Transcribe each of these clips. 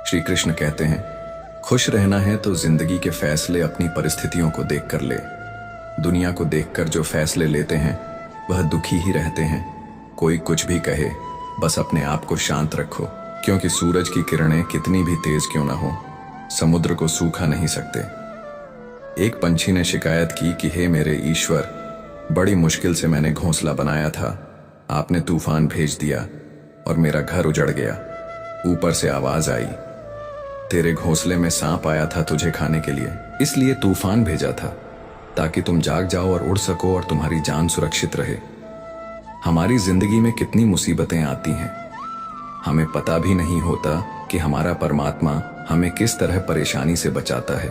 श्री कृष्ण कहते हैं, खुश रहना है तो जिंदगी के फैसले अपनी परिस्थितियों को देखकर ले। दुनिया को देखकर जो फैसले लेते हैं वह दुखी ही रहते हैं। कोई कुछ भी कहे, बस अपने आप को शांत रखो, क्योंकि सूरज की किरणें कितनी भी तेज क्यों ना हो, समुद्र को सूखा नहीं सकते। एक पंछी ने शिकायत की कि हे मेरे ईश्वर, बड़ी मुश्किल से मैंने घोंसला बनाया था, आपने तूफान भेज दिया और मेरा घर उजड़ गया। ऊपर से आवाज आई, तेरे घोंसले में सांप आया था तुझे खाने के लिए, इसलिए तूफान भेजा था ताकि तुम जाग जाओ और उड़ सको और तुम्हारी जान सुरक्षित रहे। हमारी जिंदगी में कितनी मुसीबतें आती हैं, हमें पता भी नहीं होता कि हमारा परमात्मा हमें किस तरह परेशानी से बचाता है।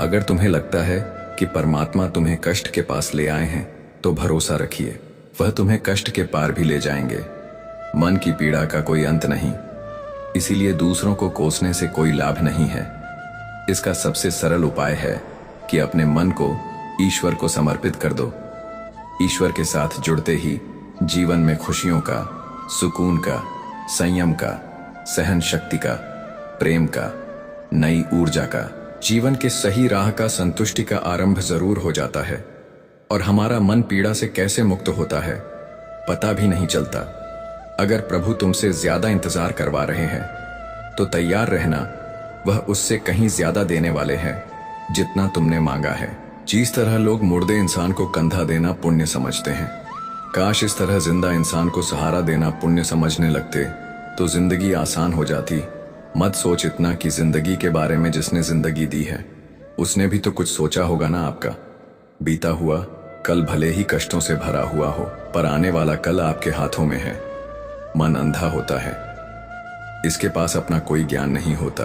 अगर तुम्हें लगता है कि परमात्मा तुम्हें कष्ट के पास ले आए हैं तो भरोसा रखिए, वह तुम्हें कष्ट के पार भी ले जाएंगे। मन की पीड़ा का कोई अंत नहीं, इसीलिए दूसरों को कोसने से कोई लाभ नहीं है। इसका सबसे सरल उपाय है कि अपने मन को ईश्वर को समर्पित कर दो। ईश्वर के साथ जुड़ते ही जीवन में खुशियों का, सुकून का, संयम का, सहन शक्ति का, प्रेम का, नई ऊर्जा का, जीवन के सही राह का, संतुष्टि का आरंभ जरूर हो जाता है। और हमारा मन पीड़ा से कैसे मुक्त होता है पता भी नहीं चलता। अगर प्रभु तुमसे ज्यादा इंतजार करवा रहे हैं तो तैयार रहना, वह उससे कहीं ज्यादा देने वाले हैं जितना तुमने मांगा है। जिस तरह लोग मुर्दे इंसान को कंधा देना पुण्य समझते हैं, काश इस तरह जिंदा इंसान को सहारा देना पुण्य समझने लगते तो जिंदगी आसान हो जाती। मत सोच इतना कि जिंदगी के बारे में जिसने जिंदगी दी है उसने भी तो कुछ सोचा होगा ना। आपका बीता हुआ कल भले ही कष्टों से भरा हुआ हो, पर आने वाला कल आपके हाथों में है। मन अंधा होता है, इसके पास अपना कोई ज्ञान नहीं होता।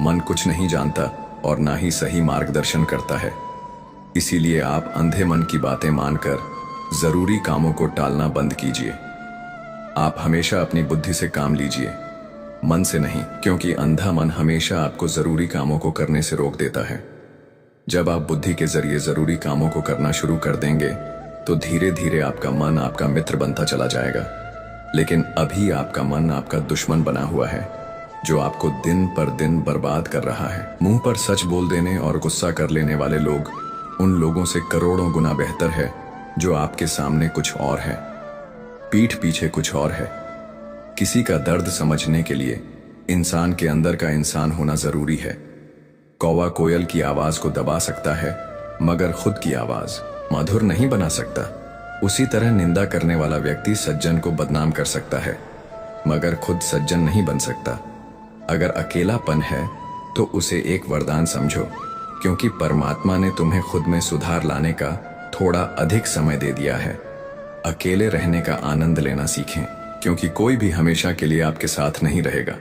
मन कुछ नहीं जानता और ना ही सही मार्गदर्शन करता है। इसीलिए आप अंधे मन की बातें मानकर जरूरी कामों को टालना बंद कीजिए। आप हमेशा अपनी बुद्धि से काम लीजिए, मन से नहीं, क्योंकि अंधा मन हमेशा आपको जरूरी कामों को करने से रोक देता है। जब आप बुद्धि के जरिए जरूरी कामों को करना शुरू कर देंगे तो धीरे धीरे आपका मन आपका मित्र बनता चला जाएगा। लेकिन अभी आपका मन आपका दुश्मन बना हुआ है, जो आपको दिन पर दिन बर्बाद कर रहा है। मुंह पर सच बोल देने और गुस्सा कर लेने वाले लोग उन लोगों से करोड़ों गुना बेहतर है जो आपके सामने कुछ और है, पीठ पीछे कुछ और है। किसी का दर्द समझने के लिए इंसान के अंदर का इंसान होना जरूरी है। कौवा कोयल की आवाज को दबा सकता है मगर खुद की आवाज मधुर नहीं बना सकता। उसी तरह निंदा करने वाला व्यक्ति सज्जन को बदनाम कर सकता है मगर खुद सज्जन नहीं बन सकता। अगर अकेलापन है तो उसे एक वरदान समझो, क्योंकि परमात्मा ने तुम्हें खुद में सुधार लाने का थोड़ा अधिक समय दे दिया है। अकेले रहने का आनंद लेना सीखें, क्योंकि कोई भी हमेशा के लिए आपके साथ नहीं रहेगा।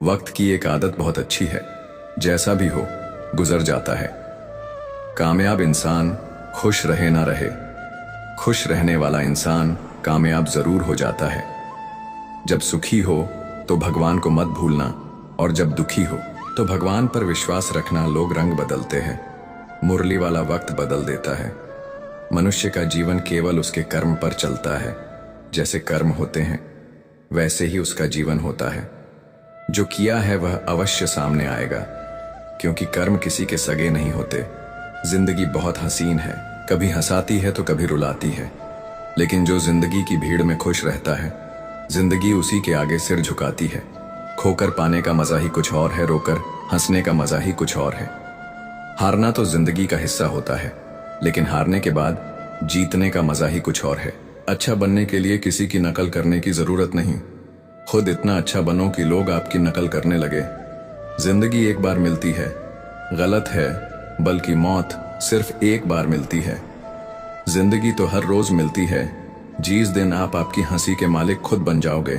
वक्त की एक आदत बहुत अच्छी है, जैसा भी हो गुजर जाता है। कामयाब इंसान खुश रहे ना रहे, खुश रहने वाला इंसान कामयाब जरूर हो जाता है। जब सुखी हो तो भगवान को मत भूलना, और जब दुखी हो तो भगवान पर विश्वास रखना। लोग रंग बदलते हैं, मुरली वाला वक्त बदल देता है। मनुष्य का जीवन केवल उसके कर्म पर चलता है। जैसे कर्म होते हैं वैसे ही उसका जीवन होता है। जो किया है वह अवश्य सामने आएगा, क्योंकि कर्म किसी के सगे नहीं होते। जिंदगी बहुत हसीन है, कभी हंसाती है तो कभी रुलाती है, लेकिन जो जिंदगी की भीड़ में खुश रहता है जिंदगी उसी के आगे सिर झुकाती है। खोकर पाने का मजा ही कुछ और है, रोकर हंसने का मजा ही कुछ और है। हारना तो जिंदगी का हिस्सा होता है, लेकिन हारने के बाद जीतने का मजा ही कुछ और है। अच्छा बनने के लिए किसी की नकल करने की जरूरत नहीं, खुद इतना अच्छा बनो कि लोग आपकी नकल करने लगे। जिंदगी एक बार मिलती है, गलत है, बल्कि मौत सिर्फ एक बार मिलती है। जिंदगी तो हर रोज मिलती है। जिस दिन आप आपकी हंसी के मालिक खुद बन जाओगे,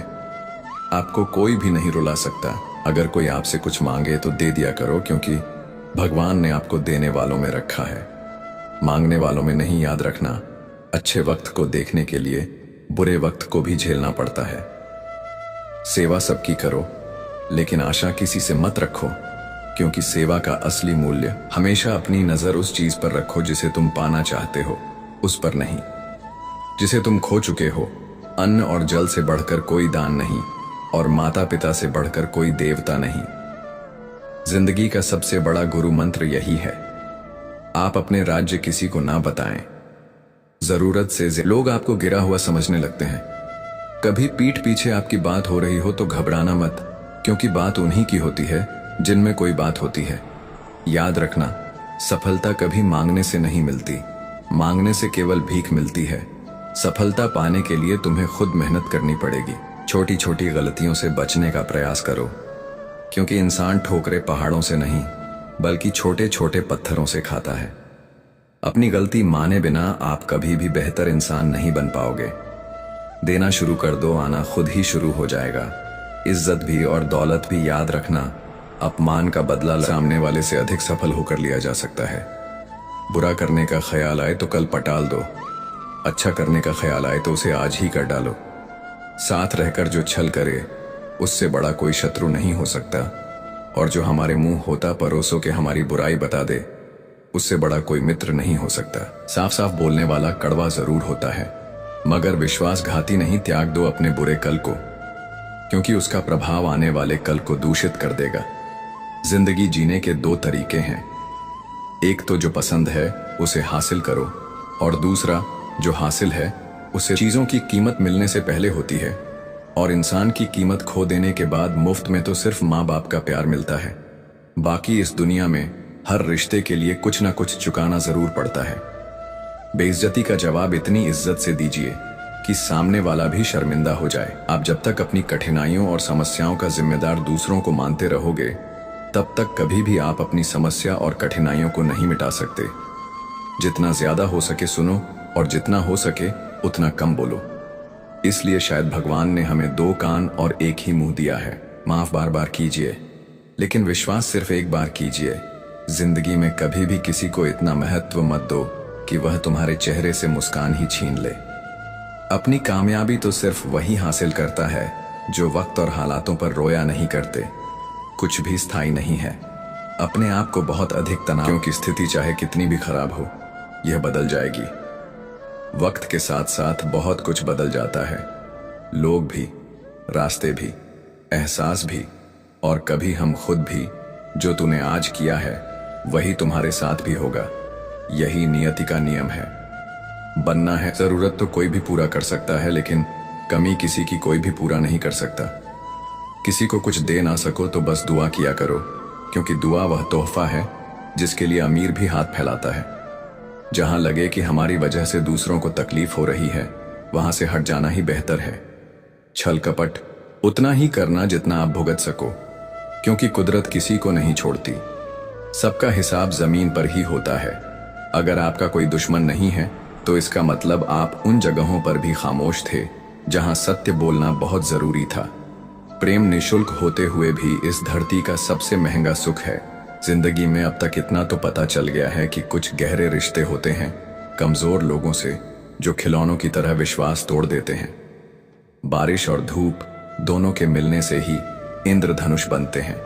आपको कोई भी नहीं रुला सकता। अगर कोई आपसे कुछ मांगे तो दे दिया करो, क्योंकि भगवान ने आपको देने वालों में रखा है, मांगने वालों में नहीं। याद रखना, अच्छे वक्त को देखने के लिए बुरे वक्त को भी झेलना पड़ता है। सेवा सबकी करो, लेकिन आशा किसी से मत रखो, क्योंकि सेवा का असली मूल्य हमेशा अपनी नजर उस चीज पर रखो जिसे तुम पाना चाहते हो, उस पर नहीं जिसे तुम खो चुके हो। अन्न और जल से बढ़कर कोई दान नहीं। और माता पिता से बढ़कर कोई देवता नहीं। जिंदगी का सबसे बड़ा गुरु मंत्र यही है, आप अपने राज्य किसी को ना बताएं। जरूरत से लोग आपको गिरा हुआ समझने लगते हैं। कभी पीठ पीछे आपकी बात हो रही हो तो घबराना मत, क्योंकि बात उन्हीं की होती है जिनमें कोई बात होती है। याद रखना, सफलता कभी मांगने से नहीं मिलती, मांगने से केवल भीख मिलती है। सफलता पाने के लिए तुम्हें खुद मेहनत करनी पड़ेगी। छोटी छोटी गलतियों से बचने का प्रयास करो, क्योंकि इंसान ठोकरे पहाड़ों से नहीं बल्कि छोटे छोटे पत्थरों से खाता है। अपनी गलती माने बिना आप कभी भी बेहतर इंसान नहीं बन पाओगे। देना शुरू कर दो, आना खुद ही शुरू हो जाएगा। इज्जत भी और दौलत भी याद रखना, अपमान का बदला सामने वाले से अधिक सफल होकर लिया जा सकता है। बुरा करने का ख्याल आए तो कल पटाल दो, अच्छा करने का ख्याल आए तो उसे आज ही कर डालो। साथ रहकर जो छल करे उससे बड़ा कोई शत्रु नहीं हो सकता, और जो हमारे मुंह होता परोसों के हमारी बुराई बता दे उससे बड़ा कोई मित्र नहीं हो सकता। साफ साफ बोलने वाला कड़वा जरूर होता है, मगर विश्वासघाती नहीं। त्याग दो अपने बुरे कल को, क्योंकि उसका प्रभाव आने वाले कल को दूषित कर देगा। जिंदगी जीने के दो तरीके हैं, एक तो जो पसंद है उसे हासिल करो, और दूसरा जो हासिल है उसे चीजों की कीमत मिलने से पहले होती है, और इंसान की कीमत खो देने के बाद मुफ्त में तो सिर्फ माँ बाप का प्यार मिलता है। बाकी इस दुनिया में हर रिश्ते के लिए कुछ ना कुछ चुकाना जरूर पड़ता है। बेइज्जती का जवाब इतनी इज्जत से दीजिए कि सामने वाला भी शर्मिंदा हो जाए। आप जब तक अपनी कठिनाइयों और समस्याओं का जिम्मेदार दूसरों को मानते रहोगे, तब तक कभी भी आप अपनी समस्या और कठिनाइयों को नहीं मिटा सकते। जितना ज्यादा हो सके सुनो, और जितना हो सके उतना कम बोलो। इसलिए शायद भगवान ने हमें दो कान और एक ही मुंह दिया है। माफ बार बार कीजिए, लेकिन विश्वास सिर्फ एक बार कीजिए। जिंदगी में कभी भी किसी को इतना महत्व मत दो कि वह तुम्हारे चेहरे से मुस्कान ही छीन ले। अपनी कामयाबी तो सिर्फ वही हासिल करता है जो वक्त और हालातों पर रोया नहीं करते। कुछ भी स्थायी नहीं है। अपने आप को बहुत अधिक तनाव, क्योंकि स्थिति चाहे कितनी भी खराब हो, यह बदल जाएगी। वक्त के साथ साथ बहुत कुछ बदल जाता है, लोग भी, रास्ते भी, एहसास भी, और कभी हम खुद भी। जो तूने आज किया है वही तुम्हारे साथ भी होगा। यही नियति का नियम है। बनना है, जरूरत तो कोई भी पूरा कर सकता है, लेकिन कमी किसी की कोई भी पूरा नहीं कर सकता। किसी को कुछ दे ना सको तो बस दुआ किया करो, क्योंकि दुआ वह तोहफा है जिसके लिए अमीर भी हाथ फैलाता है। जहां लगे कि हमारी वजह से दूसरों को तकलीफ हो रही है, वहां से हट जाना ही बेहतर है। छल कपट उतना ही करना जितना आप भुगत सको, क्योंकि कुदरत किसी को नहीं छोड़ती। सबका हिसाब जमीन पर ही होता है। अगर आपका कोई दुश्मन नहीं है तो इसका मतलब आप उन जगहों पर भी खामोश थे जहां सत्य बोलना बहुत जरूरी था। प्रेम निशुल्क होते हुए भी इस धरती का सबसे महंगा सुख है। जिंदगी में अब तक इतना तो पता चल गया है कि कुछ गहरे रिश्ते होते हैं कमजोर लोगों से, जो खिलौनों की तरह विश्वास तोड़ देते हैं। बारिश और धूप दोनों के मिलने से ही इंद्रधनुष बनते हैं।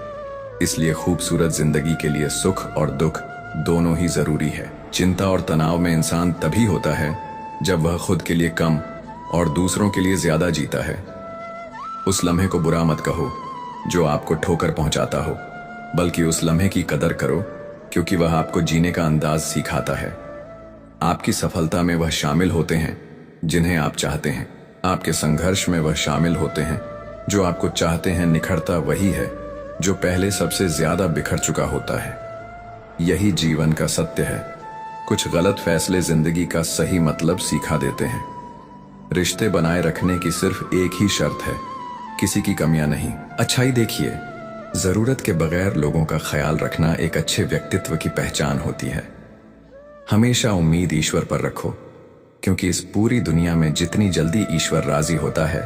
इसलिए खूबसूरत जिंदगी के लिए सुख और दुख दोनों ही जरूरी है। चिंता और तनाव में इंसान तभी होता है जब वह खुद के लिए कम और दूसरों के लिए ज्यादा जीता है। उस लम्हे को बुरा मत कहो जो आपको ठोकर पहुंचाता हो, बल्कि उस लम्हे की कदर करो, क्योंकि वह आपको जीने का अंदाज सिखाता है। आपकी सफलता में वह शामिल होते हैं जिन्हें आप चाहते हैं। आपके संघर्ष में वह शामिल होते हैं जो आपको चाहते हैं। निखरता वही है जो पहले सबसे ज्यादा बिखर चुका होता है। यही जीवन का सत्य है। कुछ गलत फैसले जिंदगी का सही मतलब सिखा देते हैं। रिश्ते बनाए रखने की सिर्फ एक ही शर्त है, किसी की कमियां नहीं। अच्छाई देखिए, जरूरत के बगैर लोगों का ख्याल रखना एक अच्छे व्यक्तित्व की पहचान होती है। हमेशा उम्मीद ईश्वर पर रखो, क्योंकि इस पूरी दुनिया में जितनी जल्दी ईश्वर राजी होता है,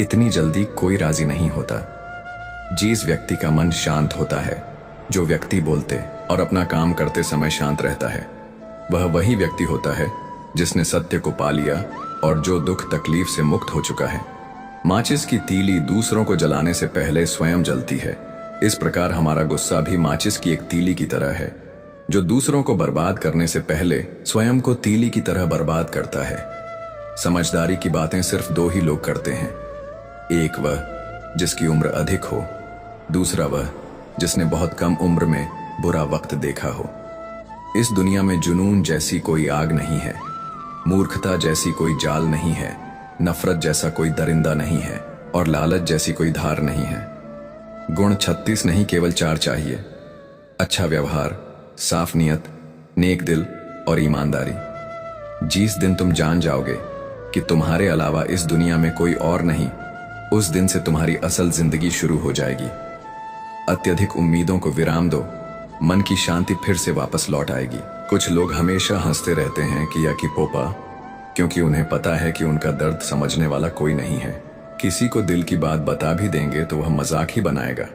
इतनी जल्दी कोई राजी नहीं होता। जिस व्यक्ति का मन शांत होता है, जो व्यक्ति बोलते और अपना काम करते समय शांत रहता है, वह वही व्यक्ति होता है जिसने सत्य को पा लिया और जो दुख तकलीफ से मुक्त हो चुका है। माचिस की तीली दूसरों को जलाने से पहले स्वयं जलती है। इस प्रकार हमारा गुस्सा भी माचिस की एक तीली की तरह है, जो दूसरों को बर्बाद करने से पहले स्वयं को तीली की तरह बर्बाद करता है। समझदारी की बातें सिर्फ दो ही लोग करते हैं, एक वह जिसकी उम्र अधिक हो, दूसरा वह जिसने बहुत कम उम्र में बुरा वक्त देखा हो। इस दुनिया में जुनून जैसी कोई आग नहीं है, मूर्खता जैसी कोई जाल नहीं है, नफरत जैसा कोई दरिंदा नहीं है और लालच जैसी कोई धार नहीं है। गुण 36 नहीं, केवल 4 चाहिए। अच्छा व्यवहार, साफ नियत, नेक दिल और ईमानदारी। जिस दिन तुम जान जाओगे कि तुम्हारे अलावा इस दुनिया में कोई और नहीं, उस दिन से तुम्हारी असल जिंदगी शुरू हो जाएगी। अत्यधिक उम्मीदों को विराम दो, मन की शांति फिर से वापस लौट आएगी। कुछ लोग हमेशा हंसते रहते हैं कि या कि पोपा, क्योंकि उन्हें पता है कि उनका दर्द समझने वाला कोई नहीं है। किसी को दिल की बात बता भी देंगे तो वह मजाक ही बनाएगा।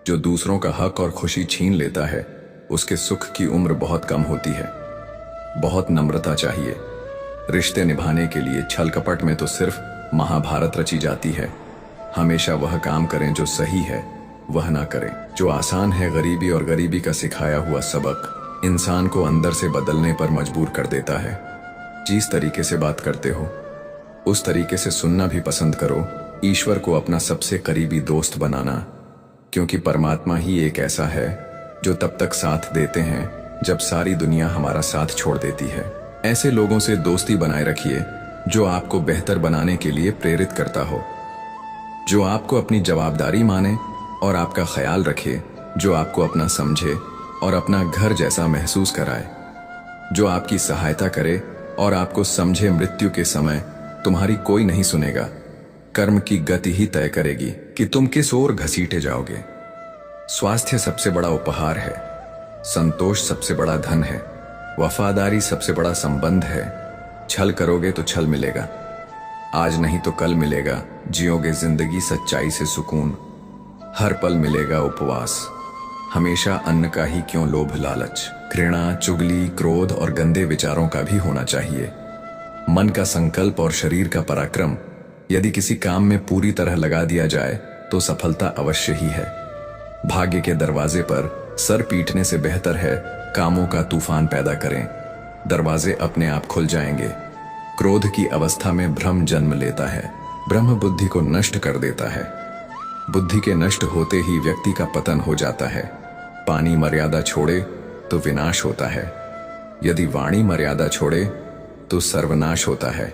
जो दूसरों का हक और खुशी छीन लेता है, उसके सुख की उम्र बहुत कम होती है। बहुत नम्रता चाहिए। रिश्ते निभाने के लिए छल कपट में तो सिर्फ महाभारत रची जाती है। हमेशा वह काम करें जो सही है, वह ना करें जो आसान है। गरीबी और गरीबी का सिखाया हुआ सबक इंसान को अंदर से बदलने पर मजबूर कर देता है। जिस तरीके से बात करते हो, उस तरीके से सुनना भी पसंद करो। ईश्वर को अपना सबसे करीबी दोस्त बनाना, क्योंकि परमात्मा ही एक ऐसा है जो तब तक साथ देते हैं जब सारी दुनिया हमारा साथ छोड़ देती है। ऐसे लोगों से दोस्ती बनाए रखिए जो आपको बेहतर बनाने के लिए प्रेरित करता हो, जो आपको अपनी जवाबदारी माने और आपका ख्याल रखे, जो आपको अपना समझे और अपना घर जैसा महसूस कराए, जो आपकी सहायता करे और आपको समझे। मृत्यु के समय तुम्हारी कोई नहीं सुनेगा। कर्म की गति ही तय करेगी कि तुम किस ओर घसीटे जाओगे। स्वास्थ्य सबसे बड़ा उपहार है, संतोष सबसे बड़ा धन है, वफादारी सबसे बड़ा संबंध है। छल करोगे तो छल मिलेगा, आज नहीं तो कल मिलेगा। जियोगे जिंदगी सच्चाई से सुकून, हर पल मिलेगा उपवास। हमेशा अन्न का ही क्यों लोभ लालच, घृणा, चुगली, क्रोध और गंदे विचारों का भी होना चाहिए। मन का संकल्प और शरीर का पराक्रम यदि किसी काम में पूरी तरह लगा दिया जाए तो सफलता अवश्य ही है। भाग्य के दरवाजे पर सर पीटने से बेहतर है कामों का तूफान पैदा करें। दरवाजे अपने आप खुल जाएंगे। क्रोध की अवस्था में भ्रम जन्म लेता है, ब्रह्म बुद्धि को नष्ट कर देता है। बुद्धि के नष्ट होते ही व्यक्ति का पतन हो जाता है। पानी मर्यादा छोड़े तो विनाश होता है, यदि वाणी मर्यादा छोड़े तो सर्वनाश होता है।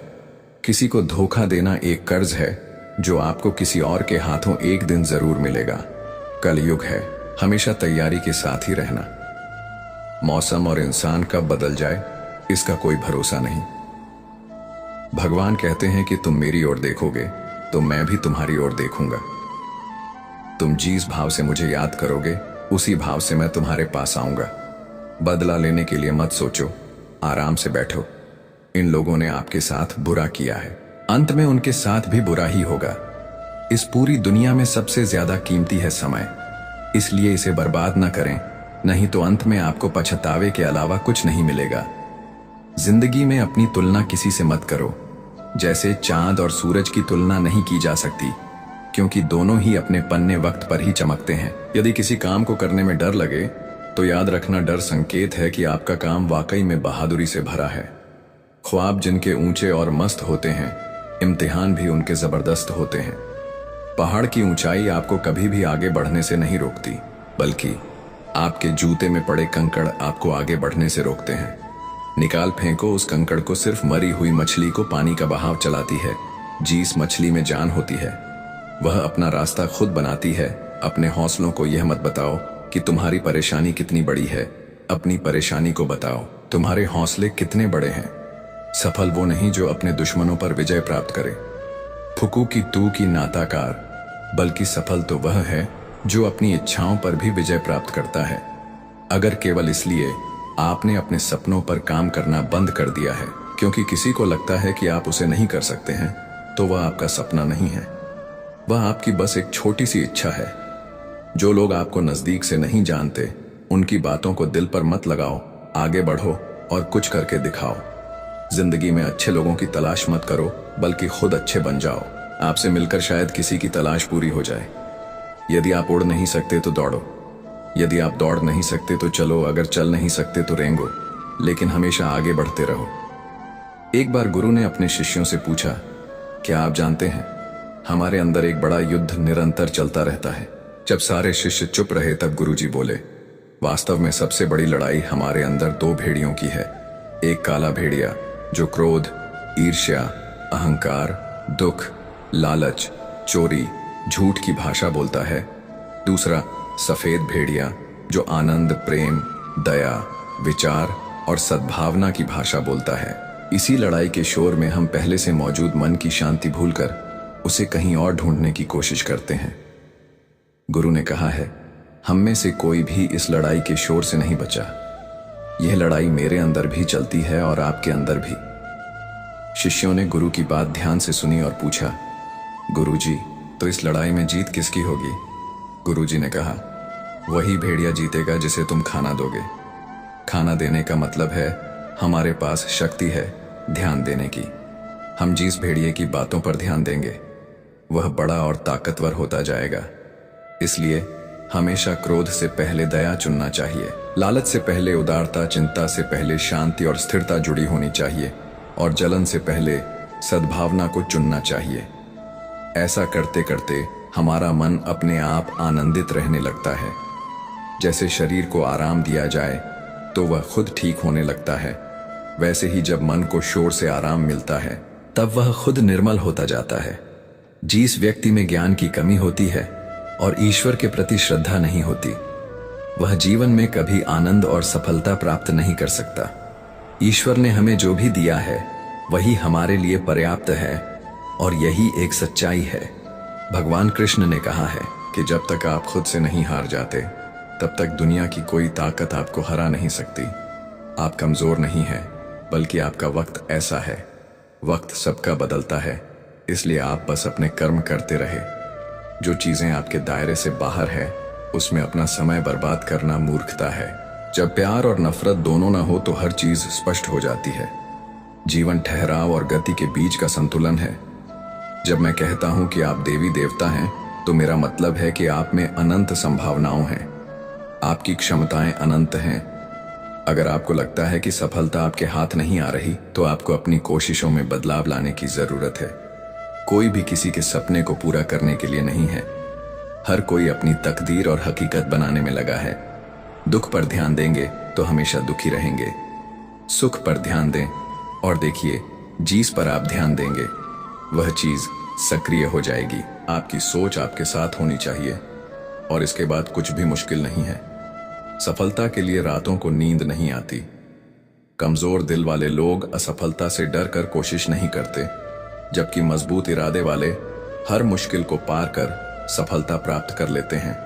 किसी को धोखा देना एक कर्ज है जो आपको किसी और के हाथों एक दिन जरूर मिलेगा। कलयुग है, हमेशा तैयारी के साथ ही रहना। मौसम और इंसान कब बदल जाए इसका कोई भरोसा नहीं। भगवान कहते हैं कि तुम मेरी ओर देखोगे तो मैं भी तुम्हारी ओर देखूंगा। तुम जिस भाव से मुझे याद करोगे उसी भाव से मैं तुम्हारे पास आऊंगा। बदला लेने के लिए मत सोचो, आराम से बैठो। इन लोगों ने आपके साथ बुरा किया है, अंत में उनके साथ भी बुरा ही होगा। इस पूरी दुनिया में सबसे ज्यादा कीमती है समय, इसलिए इसे बर्बाद न करें, नहीं तो अंत में आपको पछतावे के अलावा कुछ नहीं मिलेगा। जिंदगी में अपनी तुलना किसी से मत करो। जैसे चांद और सूरज की तुलना नहीं की जा सकती, क्योंकि दोनों ही अपने पन्ने वक्त पर ही चमकते हैं। यदि किसी काम को करने में डर लगे तो याद रखना, डर संकेत है कि आपका काम वाकई में बहादुरी से भरा है। ख्वाब जिनके ऊंचे और मस्त होते हैं, इम्तिहान भी उनके जबरदस्त होते हैं। पहाड़ की ऊंचाई आपको कभी भी आगे बढ़ने से नहीं रोकती, बल्कि आपके जूते में पड़े कंकड़ आपको आगे बढ़ने से रोकते हैं। निकाल फेंको उस कंकड़ को, सिर्फ मरी हुई मछली को पानी का बहाव चलाती है। जिस मछली में जान होती है वह अपना रास्ता खुद बनाती है। अपने हौसलों को यह मत बताओ कि तुम्हारी परेशानी कितनी बड़ी है, अपनी परेशानी को बताओ तुम्हारे हौसले कितने बड़े हैं। सफल वो नहीं जो अपने दुश्मनों पर विजय प्राप्त करे, फुकू की तू की नाताकार, बल्कि सफल तो वह है जो अपनी इच्छाओं पर भी विजय प्राप्त करता है। अगर केवल इसलिए आपने अपने सपनों पर काम करना बंद कर दिया है क्योंकि किसी को लगता है कि आप उसे नहीं कर सकते हैं, तो वह आपका सपना नहीं है, वह आपकी बस एक छोटी सी इच्छा है। जो लोग आपको नजदीक से नहीं जानते, उनकी बातों को दिल पर मत लगाओ, आगे बढ़ो और कुछ करके दिखाओ। जिंदगी में अच्छे लोगों की तलाश मत करो, बल्कि खुद अच्छे बन जाओ। आपसे मिलकर शायद किसी की तलाश पूरी हो जाए। यदि आप उड़ नहीं सकते तो दौड़ो, यदि आप दौड़ नहीं सकते तो चलो, अगर चल नहीं सकते तो रेंगो, लेकिन हमेशा आगे बढ़ते रहो। एक बार गुरु ने अपने शिष्यों से पूछा, क्या आप जानते हैं हमारे अंदर एक बड़ा युद्ध निरंतर चलता रहता है। जब सारे शिष्य चुप रहे तब गुरुजी बोले, वास्तव में सबसे बड़ी लड़ाई हमारे अंदर दो भेड़ियों की है। एक काला भेड़िया जो क्रोध, ईर्ष्या, अहंकार, दुख, लालच, चोरी, झूठ की भाषा बोलता है। दूसरा सफेद भेड़िया जो आनंद, प्रेम, दया, विचार और सद्भावना की भाषा बोलता है। इसी लड़ाई के शोर में हम पहले से मौजूद मन की शांति भूलकर उसे कहीं और ढूंढने की कोशिश करते हैं। गुरु ने कहा है, हम में से कोई भी इस लड़ाई के शोर से नहीं बचा। यह लड़ाई मेरे अंदर भी चलती है और आपके अंदर भी। शिष्यों ने गुरु की बात ध्यान से सुनी और पूछा, गुरुजी, तो इस लड़ाई में जीत किसकी होगी? गुरुजी ने कहा, वही भेड़िया जीतेगा जिसे तुम खाना दोगे। खाना देने का मतलब है हमारे पास शक्ति है ध्यान देने की। हम जिस भेड़िए की बातों पर ध्यान देंगे वह बड़ा और ताकतवर होता जाएगा। इसलिए हमेशा क्रोध से पहले दया चुनना चाहिए, लालच से पहले उदारता, चिंता से पहले शांति और स्थिरता जुड़ी होनी चाहिए और जलन से पहले सद्भावना को चुनना चाहिए। ऐसा करते करते हमारा मन अपने आप आनंदित रहने लगता है। जैसे शरीर को आराम दिया जाए तो वह खुद ठीक होने लगता है, वैसे ही जब मन को शोर से आराम मिलता है तब वह खुद निर्मल होता जाता है। जिस व्यक्ति में ज्ञान की कमी होती है और ईश्वर के प्रति श्रद्धा नहीं होती, वह जीवन में कभी आनंद और सफलता प्राप्त नहीं कर सकता। ईश्वर ने हमें जो भी दिया है वही हमारे लिए पर्याप्त है और यही एक सच्चाई है। भगवान कृष्ण ने कहा है कि जब तक आप खुद से नहीं हार जाते तब तक दुनिया की कोई ताकत आपको हरा नहीं सकती। आप कमजोर नहीं है, बल्कि आपका वक्त ऐसा है। वक्त सबका बदलता है, इसलिए आप बस अपने कर्म करते रहे। जो चीजें आपके दायरे से बाहर है उसमें अपना समय बर्बाद करना मूर्खता है। जब प्यार और नफरत दोनों ना हो तो हर चीज स्पष्ट हो जाती है। जीवन ठहराव और गति के बीच का संतुलन है। जब मैं कहता हूं कि आप देवी देवता हैं तो मेरा मतलब है कि आप में अनंत संभावनाओं हैं। आपकी क्षमताएं अनंत हैं। अगर आपको लगता है कि सफलता आपके हाथ नहीं आ रही तो आपको अपनी कोशिशों में बदलाव लाने की जरूरत है। कोई भी किसी के सपने को पूरा करने के लिए नहीं है। हर कोई अपनी तकदीर और हकीकत बनाने में लगा है। दुख पर ध्यान देंगे तो हमेशा दुखी रहेंगे। सुख पर ध्यान दें और देखिए, जिस पर आप ध्यान देंगे वह चीज सक्रिय हो जाएगी। आपकी सोच आपके साथ होनी चाहिए और इसके बाद कुछ भी मुश्किल नहीं है। सफलता के लिए रातों को नींद नहीं आती। कमजोर दिल वाले लोग असफलता से डर कर कोशिश नहीं करते, जबकि मजबूत इरादे वाले हर मुश्किल को पार कर सफलता प्राप्त कर लेते हैं।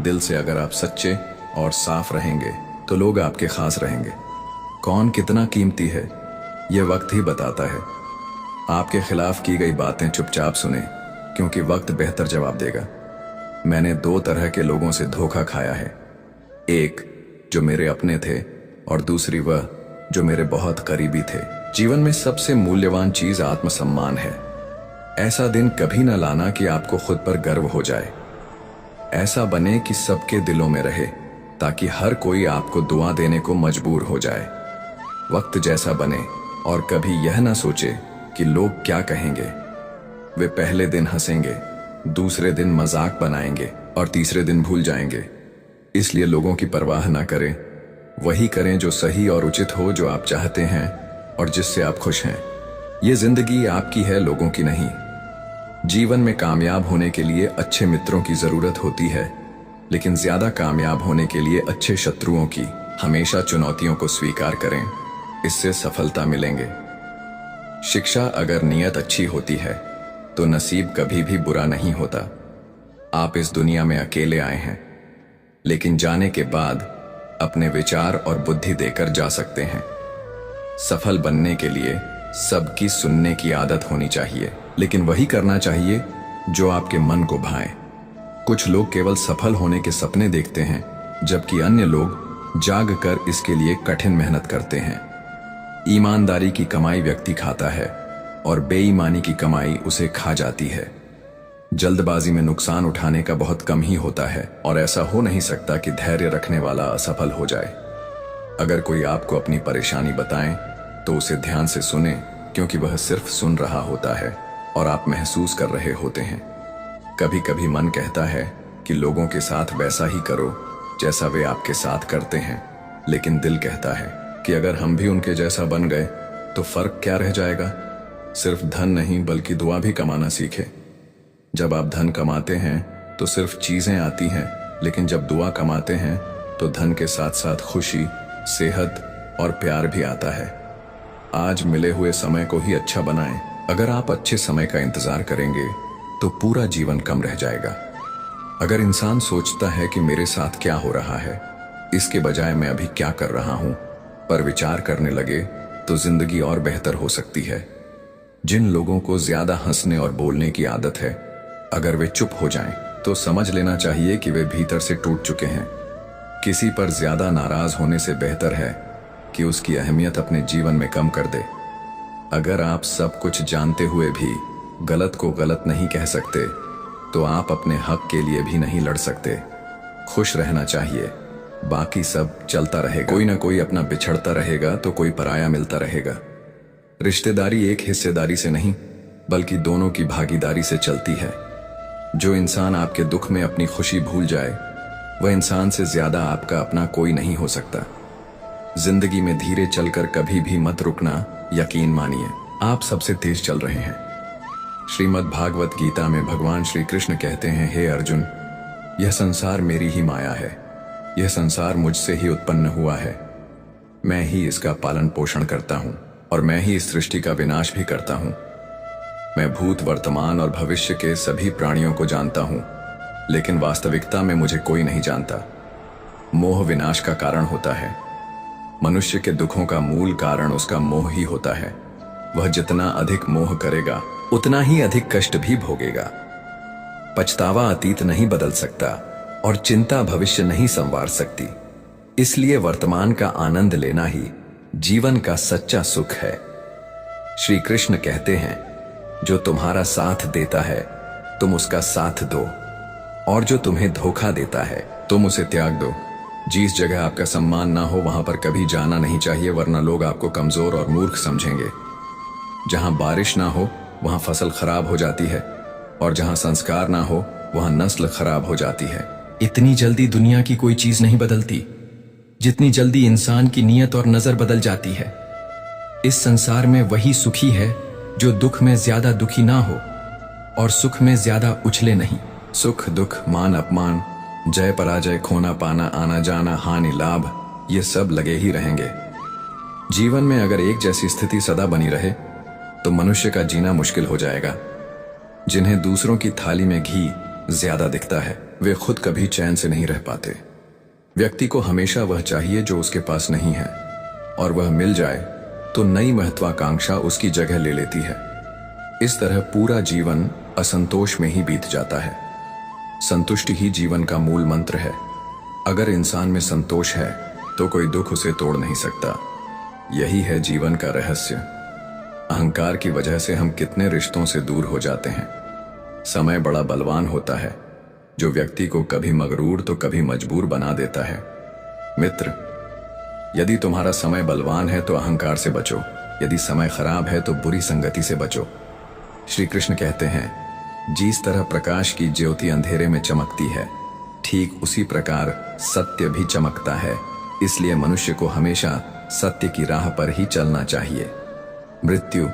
दिल से अगर आप सच्चे और साफ रहेंगे तो लोग आपके खास रहेंगे। कौन कितना कीमती है यह वक्त ही बताता है। आपके खिलाफ की गई बातें चुपचाप सुने, क्योंकि वक्त बेहतर जवाब देगा। मैंने दो तरह के लोगों से धोखा खाया है, एक जो मेरे अपने थे और दूसरी वह जो मेरे बहुत करीबी थे। जीवन में सबसे मूल्यवान चीज आत्मसम्मान है। ऐसा दिन कभी न लाना कि आपको खुद पर गर्व हो जाए। ऐसा बने कि सबके दिलों में रहे, ताकि हर कोई आपको दुआ देने को मजबूर हो जाए। वक्त जैसा बने और कभी यह ना सोचे कि लोग क्या कहेंगे। वे पहले दिन हंसेंगे, दूसरे दिन मजाक बनाएंगे और तीसरे दिन भूल जाएंगे। इसलिए लोगों की परवाह ना करें, वही करें जो सही और उचित हो, जो आप चाहते हैं और जिससे आप खुश हैं। ये जिंदगी आपकी है, लोगों की नहीं। जीवन में कामयाब होने के लिए अच्छे मित्रों की जरूरत होती है, लेकिन ज्यादा कामयाब होने के लिए अच्छे शत्रुओं की। हमेशा चुनौतियों को स्वीकार करें, इससे सफलता मिलेंगे। शिक्षा अगर नियत अच्छी होती है तो नसीब कभी भी बुरा नहीं होता। आप इस दुनिया में अकेले आए हैं, लेकिन जाने के बाद अपने विचार और बुद्धि देकर जा सकते हैं। सफल बनने के लिए सबकी सुनने की आदत होनी चाहिए, लेकिन वही करना चाहिए जो आपके मन को भाए। कुछ लोग केवल सफल होने के सपने देखते हैं, जबकि अन्य लोग जाग कर इसके लिए कठिन मेहनत करते हैं। ईमानदारी की कमाई व्यक्ति खाता है और बेईमानी की कमाई उसे खा जाती है। जल्दबाजी में नुकसान उठाने का बहुत कम ही होता है और ऐसा हो नहीं सकता कि धैर्य रखने वाला असफल हो जाए। अगर कोई आपको अपनी परेशानी बताए तो उसे ध्यान से सुने, क्योंकि वह सिर्फ सुन रहा होता है और आप महसूस कर रहे होते हैं। कभी कभी मन कहता है कि लोगों के साथ वैसा ही करो जैसा वे आपके साथ करते हैं, लेकिन दिल कहता है कि अगर हम भी उनके जैसा बन गए तो फर्क क्या रह जाएगा। सिर्फ धन नहीं बल्कि दुआ भी कमाना सीखे। जब आप धन कमाते हैं तो सिर्फ चीजें आती हैं, लेकिन जब दुआ कमाते हैं तो धन के साथ साथ खुशी, सेहत और प्यार भी आता है। आज मिले हुए समय को ही अच्छा बनाएं। अगर आप अच्छे समय का इंतजार करेंगे तो पूरा जीवन कम रह जाएगा। अगर इंसान सोचता है कि मेरे साथ क्या हो रहा है, इसके बजाय मैं अभी क्या कर रहा हूं, पर विचार करने लगे तो जिंदगी और बेहतर हो सकती है। जिन लोगों को ज्यादा हंसने और बोलने की आदत है, अगर वे चुप हो जाएं, तो समझ लेना चाहिए कि वे भीतर से टूट चुके हैं। किसी पर ज्यादा नाराज होने से बेहतर है कि उसकी अहमियत अपने जीवन में कम कर दे। अगर आप सब कुछ जानते हुए भी गलत को गलत नहीं कह सकते, तो आप अपने हक के लिए भी नहीं लड़ सकते। खुश रहना चाहिए, बाकी सब चलता रहेगा। कोई ना कोई अपना बिछड़ता रहेगा तो कोई पराया मिलता रहेगा। रिश्तेदारी एक हिस्सेदारी से नहीं बल्कि दोनों की भागीदारी से चलती है। जो इंसान आपके दुख में अपनी खुशी भूल जाए, वह इंसान से ज्यादा आपका अपना कोई नहीं हो सकता। जिंदगी में धीरे चलकर कभी भी मत रुकना, यकीन मानिए आप सबसे तेज चल रहे हैं। श्रीमद् भागवत गीता में भगवान श्री कृष्ण कहते हैं, हे अर्जुन, यह संसार मेरी ही माया है। यह संसार मुझसे ही उत्पन्न हुआ है। मैं ही इसका पालन पोषण करता हूं और मैं ही इस सृष्टि का विनाश भी करता हूं। मैं भूत, वर्तमान और भविष्य के सभी प्राणियों को जानता हूं, लेकिन वास्तविकता में मुझे कोई नहीं जानता। मोह विनाश का कारण होता है। मनुष्य के दुखों का मूल कारण उसका मोह ही होता है। वह जितना अधिक मोह करेगा उतना ही अधिक कष्ट भी भोगेगा। पछतावा अतीत नहीं बदल सकता और चिंता भविष्य नहीं संवार सकती। इसलिए वर्तमान का आनंद लेना ही जीवन का सच्चा सुख है। श्री कृष्ण कहते हैं, जो तुम्हारा साथ देता है तुम उसका साथ दो, और जो तुम्हें धोखा देता है तुम उसे त्याग दो। जिस जगह आपका सम्मान ना हो वहां पर कभी जाना नहीं चाहिए, वरना लोग आपको कमजोर और मूर्ख समझेंगे। जहां बारिश ना हो वहां फसल खराब हो जाती है, और जहां संस्कार ना हो वहां नस्ल खराब हो जाती है। इतनी जल्दी दुनिया की कोई चीज नहीं बदलती जितनी जल्दी इंसान की नीयत और नजर बदल जाती है। इस संसार में वही सुखी है जो दुख में ज्यादा दुखी ना हो और सुख में ज्यादा उछले नहीं। सुख दुख, मान अपमान, जय पराजय, खोना पाना, आना जाना, हानि लाभ, ये सब लगे ही रहेंगे। जीवन में अगर एक जैसी स्थिति सदा बनी रहे तो मनुष्य का जीना मुश्किल हो जाएगा। जिन्हें दूसरों की थाली में घी ज्यादा दिखता है, वे खुद कभी चैन से नहीं रह पाते। व्यक्ति को हमेशा वह चाहिए जो उसके पास नहीं है, और वह मिल जाए तो नई महत्वाकांक्षा उसकी जगह ले लेती है। इस तरह पूरा जीवन असंतोष में ही बीत जाता है। संतुष्टि ही जीवन का मूल मंत्र है। अगर इंसान में संतोष है तो कोई दुख उसे तोड़ नहीं सकता। यही है जीवन का रहस्य। अहंकार की वजह से हम कितने रिश्तों से दूर हो जाते हैं। समय बड़ा बलवान होता है, जो व्यक्ति को कभी मगरूर तो कभी मजबूर बना देता है। मित्र, यदि तुम्हारा समय बलवान है तो अहंकार से बचो, यदि समय खराब है तो बुरी संगति से बचो। श्री कृष्ण कहते हैं, जिस तरह प्रकाश की ज्योति अंधेरे में चमकती है, ठीक उसी प्रकार सत्य भी चमकता है। इसलिए मनुष्य को हमेशा सत्य की राह पर ही चलना चाहिए। मृत्यु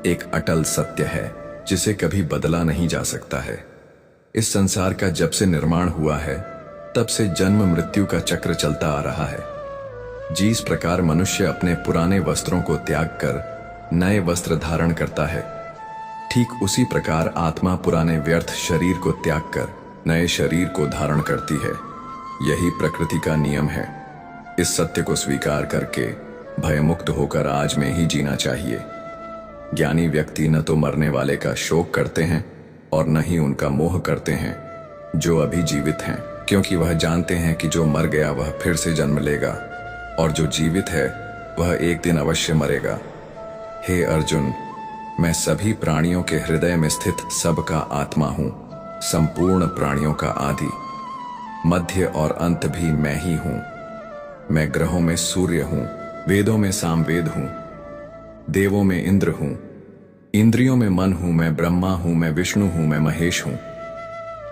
एक अटल सत्य है जिसे कभी बदला नहीं जा सकता है। इस संसार का जब से निर्माण हुआ है तब से जन्म मृत्यु का चक्र चलता आ रहा है। जिस प्रकार मनुष्य अपने पुराने वस्त्रों को त्याग कर नए वस्त्र धारण करता है, ठीक उसी प्रकार आत्मा पुराने व्यर्थ शरीर को त्याग कर नए शरीर को धारण करती है। यही प्रकृति का नियम है। इस सत्य को स्वीकार करके भयमुक्त होकर आज में ही जीना चाहिए। ज्ञानी व्यक्ति न तो मरने वाले का शोक करते हैं और न ही उनका मोह करते हैं जो अभी जीवित हैं, क्योंकि वह जानते हैं कि जो मर गया वह फिर से जन्म लेगा और जो जीवित है वह एक दिन अवश्य मरेगा। हे अर्जुन, मैं सभी प्राणियों के हृदय में स्थित सबका आत्मा हूं, संपूर्ण प्राणियों का आदि, मध्य और अंत भी मैं ही हूं। मैं ग्रहों में सूर्य हूं, वेदों में सामवेद हूं, देवों में इंद्र हूं, इंद्रियों में मन हूं मैं, ब्रह्मा हूं मैं, विष्णु हूं मैं, महेश हूं।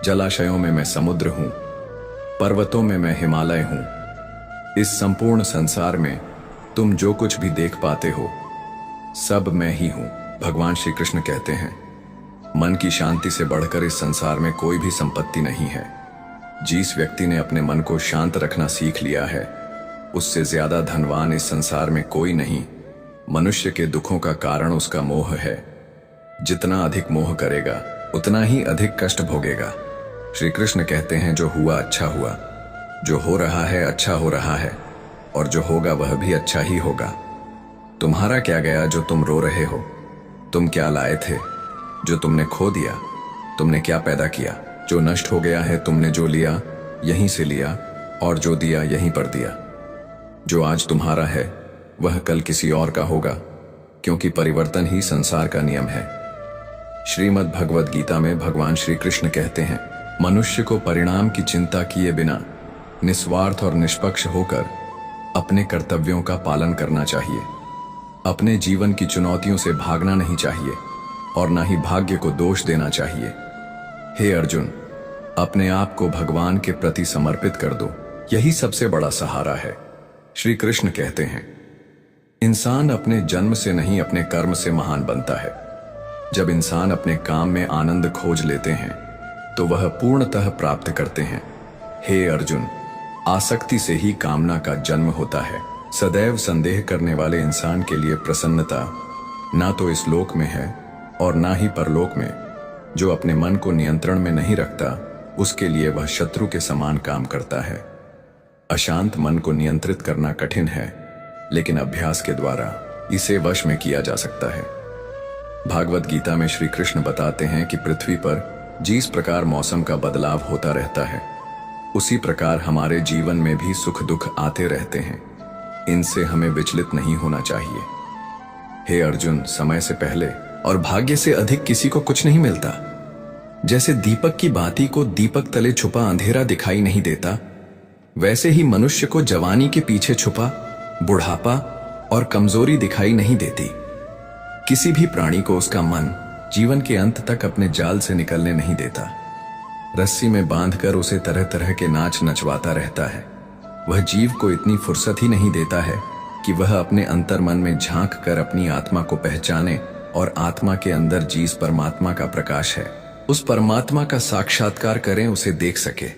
जलाशयों में मैं समुद्र हूं, पर्वतों में मैं हिमालय हूं। इस संपूर्ण संसार में तुम जो कुछ भी देख पाते हो सब मैं ही हूं। भगवान श्री कृष्ण कहते हैं, मन की शांति से बढ़कर इस संसार में कोई भी संपत्ति नहीं है। जिस व्यक्ति ने अपने मन को शांत रखना सीख लिया है, उससे ज्यादा धनवान इस संसार में कोई नहीं। मनुष्य के दुखों का कारण उसका मोह है। जितना अधिक मोह करेगा उतना ही अधिक कष्ट भोगेगा। श्री कृष्ण कहते हैं, जो हुआ अच्छा हुआ, जो हो रहा है अच्छा हो रहा है, और जो होगा वह भी अच्छा ही होगा। तुम्हारा क्या गया जो तुम रो रहे हो? तुम क्या लाए थे जो तुमने खो दिया? तुमने क्या पैदा किया? जो नष्ट हो गया है तुमने जो लिया यहीं से लिया, और जो दिया यहीं पर दिया। जो आज तुम्हारा है वह कल किसी और का होगा, क्योंकि परिवर्तन ही संसार का नियम है। श्रीमद् भगवद गीता में भगवान श्री कृष्ण कहते हैं, मनुष्य को परिणाम की चिंता किए बिना निस्वार्थ और निष्पक्ष होकर अपने कर्तव्यों का पालन करना चाहिए। अपने जीवन की चुनौतियों से भागना नहीं चाहिए और ना ही भाग्य को दोष देना चाहिए। हे अर्जुन, अपने आप को भगवान के प्रति समर्पित कर दो, यही सबसे बड़ा सहारा है। श्री कृष्ण कहते हैं, इंसान अपने जन्म से नहीं अपने कर्म से महान बनता है। जब इंसान अपने काम में आनंद खोज लेते हैं तो वह पूर्णतः प्राप्त करते हैं। हे अर्जुन, आसक्ति से ही कामना का जन्म होता है। सदैव संदेह करने वाले इंसान के लिए प्रसन्नता ना तो इस लोक में है और ना ही परलोक में। जो अपने मन को नियंत्रण में नहीं रखता, उसके लिए वह शत्रु के समान काम करता है। अशांत मन को नियंत्रित करना कठिन है, लेकिन अभ्यास के द्वारा इसे वश में किया जा सकता है। भागवत गीता में श्री कृष्ण बताते हैं कि पृथ्वी पर जिस प्रकार मौसम का बदलाव होता रहता है, उसी प्रकार हमारे जीवन में भी सुख दुख आते रहते हैं। इनसे हमें विचलित नहीं होना चाहिए। हे अर्जुन, समय से पहले और भाग्य से अधिक किसी को कुछ नहीं मिलता। जैसे दीपक की बाती को दीपक तले छुपा अंधेरा दिखाई नहीं देता, वैसे ही मनुष्य को जवानी के पीछे छुपा बुढ़ापा और कमजोरी दिखाई नहीं देती। किसी भी प्राणी को उसका मन जीवन के अंत तक अपने जाल से निकलने नहीं देता। रस्सी में बांधकर उसे तरह तरह के नाच नचवाता रहता है। वह जीव को इतनी फुर्सत ही नहीं देता है कि वह अपने अंतर मन में झांक कर अपनी आत्मा को पहचाने और आत्मा के अंदर जिस परमात्मा का प्रकाश है, उस परमात्मा का साक्षात्कार करें, उसे देख सके।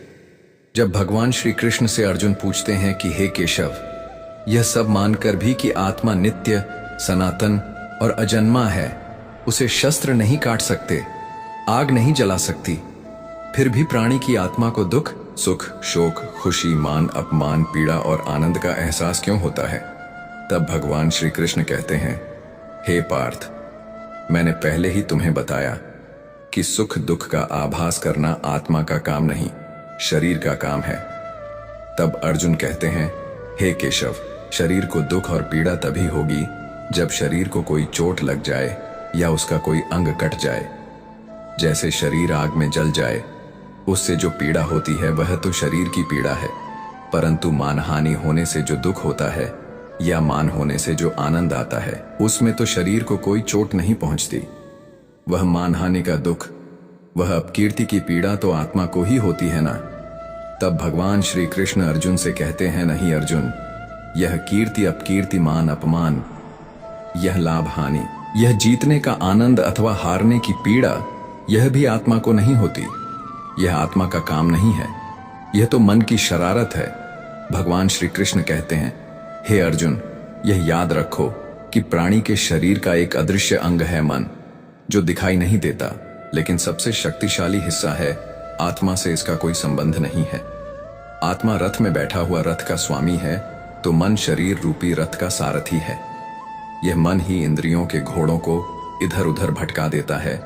जब भगवान श्री कृष्ण से अर्जुन पूछते हैं कि हे केशव, यह सब मानकर भी कि आत्मा नित्य, सनातन और अजन्मा है, उसे शस्त्र नहीं काट सकते, आग नहीं जला सकती, फिर भी प्राणी की आत्मा को दुख, सुख, शोक, खुशी, मान, अपमान, पीड़ा और आनंद का एहसास क्यों होता है? तब भगवान श्री कृष्ण कहते हैं, हे पार्थ, मैंने पहले ही तुम्हें बताया कि सुख दुख का आभास करना आत्मा का काम नहीं, शरीर का काम है। तब अर्जुन कहते हैं, हे केशव, शरीर को दुख और पीड़ा तभी होगी जब शरीर को कोई चोट लग जाए या उसका कोई अंग कट जाए। जैसे शरीर आग में जल जाए, उससे जो पीड़ा होती है वह तो शरीर की पीड़ा है, परंतु मानहानि होने से जो दुख होता है या मान होने से जो आनंद आता है, उसमें तो शरीर को कोई चोट नहीं पहुंचती। वह मानहानि का दुख, वह अपकीर्ति की पीड़ा तो आत्मा को ही होती है ना। तब भगवान श्री कृष्ण अर्जुन से कहते हैं, नहीं अर्जुन, यह कीर्ति अपकीर्ति, मान अपमान, यह लाभ हानि, यह जीतने का आनंद अथवा हारने की पीड़ा, यह भी आत्मा को नहीं होती। यह आत्मा का काम नहीं है, यह तो मन की शरारत है। भगवान श्री कृष्ण कहते हैं, हे अर्जुन, यह याद रखो कि प्राणी के शरीर का एक अदृश्य अंग है मन, जो दिखाई नहीं देता, लेकिन सबसे शक्तिशाली हिस्सा है। आत्मा से इसका कोई संबंध नहीं है। आत्मा रथ में बैठा हुआ रथ का स्वामी है, तो मन शरीर रूपी रथ का सारथी है। यह मन ही इंद्रियों के घोड़ों को इधर उधर भटका देता है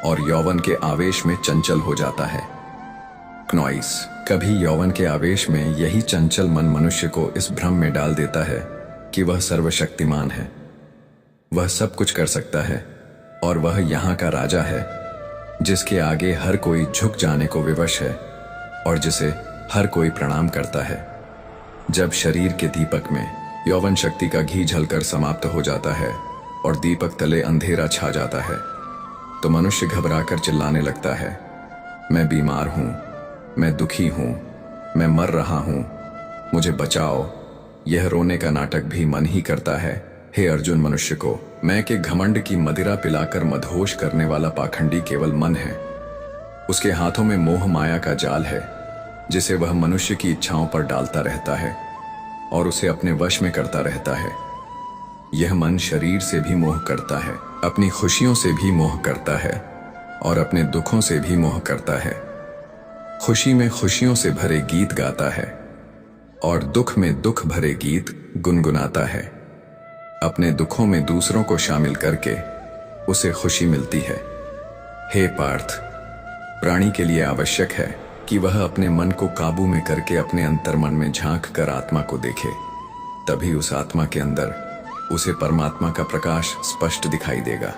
और यौवन के आवेश में चंचल हो जाता है। क्नॉइस, कभी यौवन के आवेश में यही चंचल मन मनुष्य को इस भ्रम में डाल देता है कि वह सर्वशक्तिमान है, वह सब कुछ कर सकता है और वह यहाँ का राजा है, जिसके आगे हर कोई झुक जाने को विवश है और जिसे हर कोई प्रणाम करता है। जब शरीर के दीपक में यौवन शक्ति का घी झलकर समाप्त हो जाता है, और दीपक तले अंधेरा छा जाता है तो मनुष्य घबराकर चिल्लाने लगता है, मैं बीमार हूं, मैं दुखी हूं, मैं मर रहा हूं, मुझे बचाओ। यह रोने का नाटक भी मन ही करता है। हे अर्जुन, मनुष्य को मैं के घमंड की मदिरा पिलाकर मदहोश करने वाला पाखंडी केवल मन है। उसके हाथों में मोह माया का जाल है जिसे वह मनुष्य की इच्छाओं पर डालता रहता है और उसे अपने वश में करता रहता है। यह मन शरीर से भी मोह करता है, अपनी खुशियों से भी मोह करता है और अपने दुखों से भी मोह करता है। खुशी में खुशियों से भरे गीत गाता है और दुख में दुख भरे गीत गुनगुनाता है। अपने दुखों में दूसरों को शामिल करके उसे खुशी मिलती है। हे पार्थ, प्राणी के लिए आवश्यक है कि वह अपने मन को काबू में करके अपने अंतर्मन में झांक कर आत्मा को देखे। तभी उस आत्मा के अंदर उसे परमात्मा का प्रकाश स्पष्ट दिखाई देगा।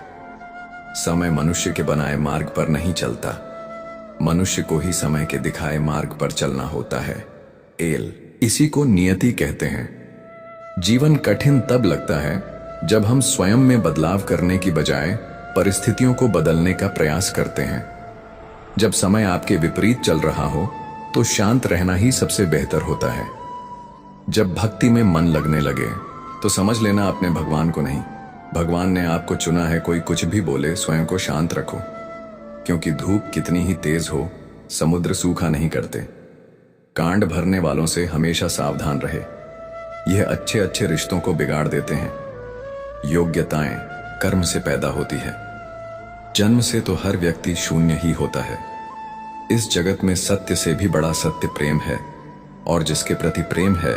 समय मनुष्य के बनाए मार्ग पर नहीं चलता, मनुष्य को ही समय के दिखाए मार्ग पर चलना होता है। इसी को नियति कहते हैं। जीवन कठिन तब लगता है जब हम स्वयं में बदलाव करने की बजाय परिस्थितियों को बदलने का प्रयास करते हैं। जब समय आपके विपरीत चल रहा हो तो शांत रहना ही सबसे बेहतर होता है। जब भक्ति में मन लगने लगे तो समझ लेना अपने भगवान को नहीं, भगवान ने आपको चुना है। कोई कुछ भी बोले, स्वयं को शांत रखो, क्योंकि धूप कितनी ही तेज हो, समुद्र सूखा नहीं करते। कांड भरने वालों से हमेशा सावधान रहे, यह अच्छे अच्छे रिश्तों को बिगाड़ देते हैं। योग्यताएं कर्म से पैदा होती है, जन्म से तो हर व्यक्ति शून्य ही होता है। इस जगत में सत्य से भी बड़ा सत्य प्रेम है, और जिसके प्रति प्रेम है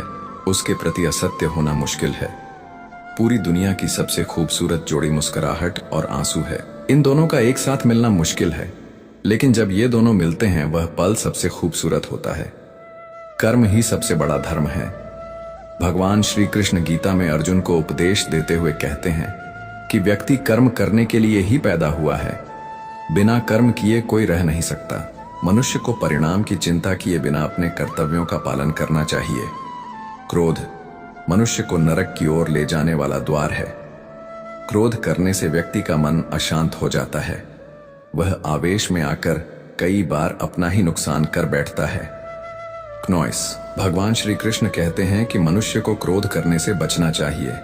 उसके प्रति असत्य होना मुश्किल है। पूरी दुनिया की सबसे खूबसूरत जोड़ी मुस्कुराहट और आंसू है। इन दोनों का एक साथ मिलना मुश्किल है, लेकिन जब ये दोनों मिलते हैं वह पल सबसे खूबसूरत होता है। कर्म ही सबसे बड़ा धर्म है। भगवान श्री कृष्ण गीता में अर्जुन को उपदेश देते हुए कहते हैं कि व्यक्ति कर्म करने के लिए ही पैदा हुआ है, बिना कर्म किए कोई रह नहीं सकता। मनुष्य को परिणाम की चिंता किए बिना अपने कर्तव्यों का पालन करना चाहिए। क्रोध मनुष्य को नरक की ओर ले जाने वाला द्वार है। क्रोध करने से व्यक्ति का मन अशांत हो जाता है, वह आवेश में आकर कई बार अपना ही नुकसान कर बैठता है। क्नॉइस भगवान श्री कृष्ण कहते हैं कि मनुष्य को क्रोध करने से बचना चाहिए।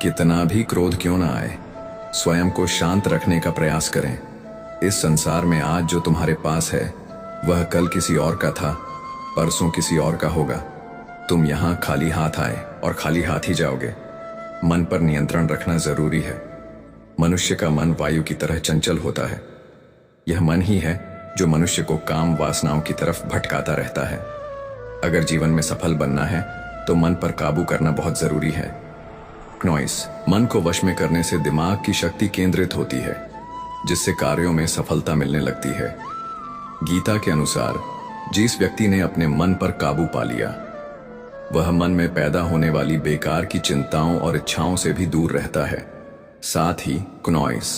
कितना भी क्रोध क्यों ना आए, स्वयं को शांत रखने का प्रयास करें। इस संसार में आज जो तुम्हारे पास है वह कल किसी और का था, परसों किसी और का होगा। तुम यहां खाली हाथ आए और खाली हाथ ही जाओगे। मन पर नियंत्रण रखना जरूरी है। मनुष्य का मन वायु की तरह चंचल होता है। यह मन ही है जो मनुष्य को काम वासनाओं की तरफ भटकाता रहता है। अगर जीवन में सफल बनना है तो मन पर काबू करना बहुत जरूरी है। क्नॉइस मन को वश में करने से दिमाग की शक्ति केंद्रित होती है, जिससे कार्यों में सफलता मिलने लगती है। गीता के अनुसार जिस व्यक्ति ने अपने मन पर काबू पा लिया वह मन में पैदा होने वाली बेकार की चिंताओं और इच्छाओं से भी दूर रहता है। साथ ही क्नॉइस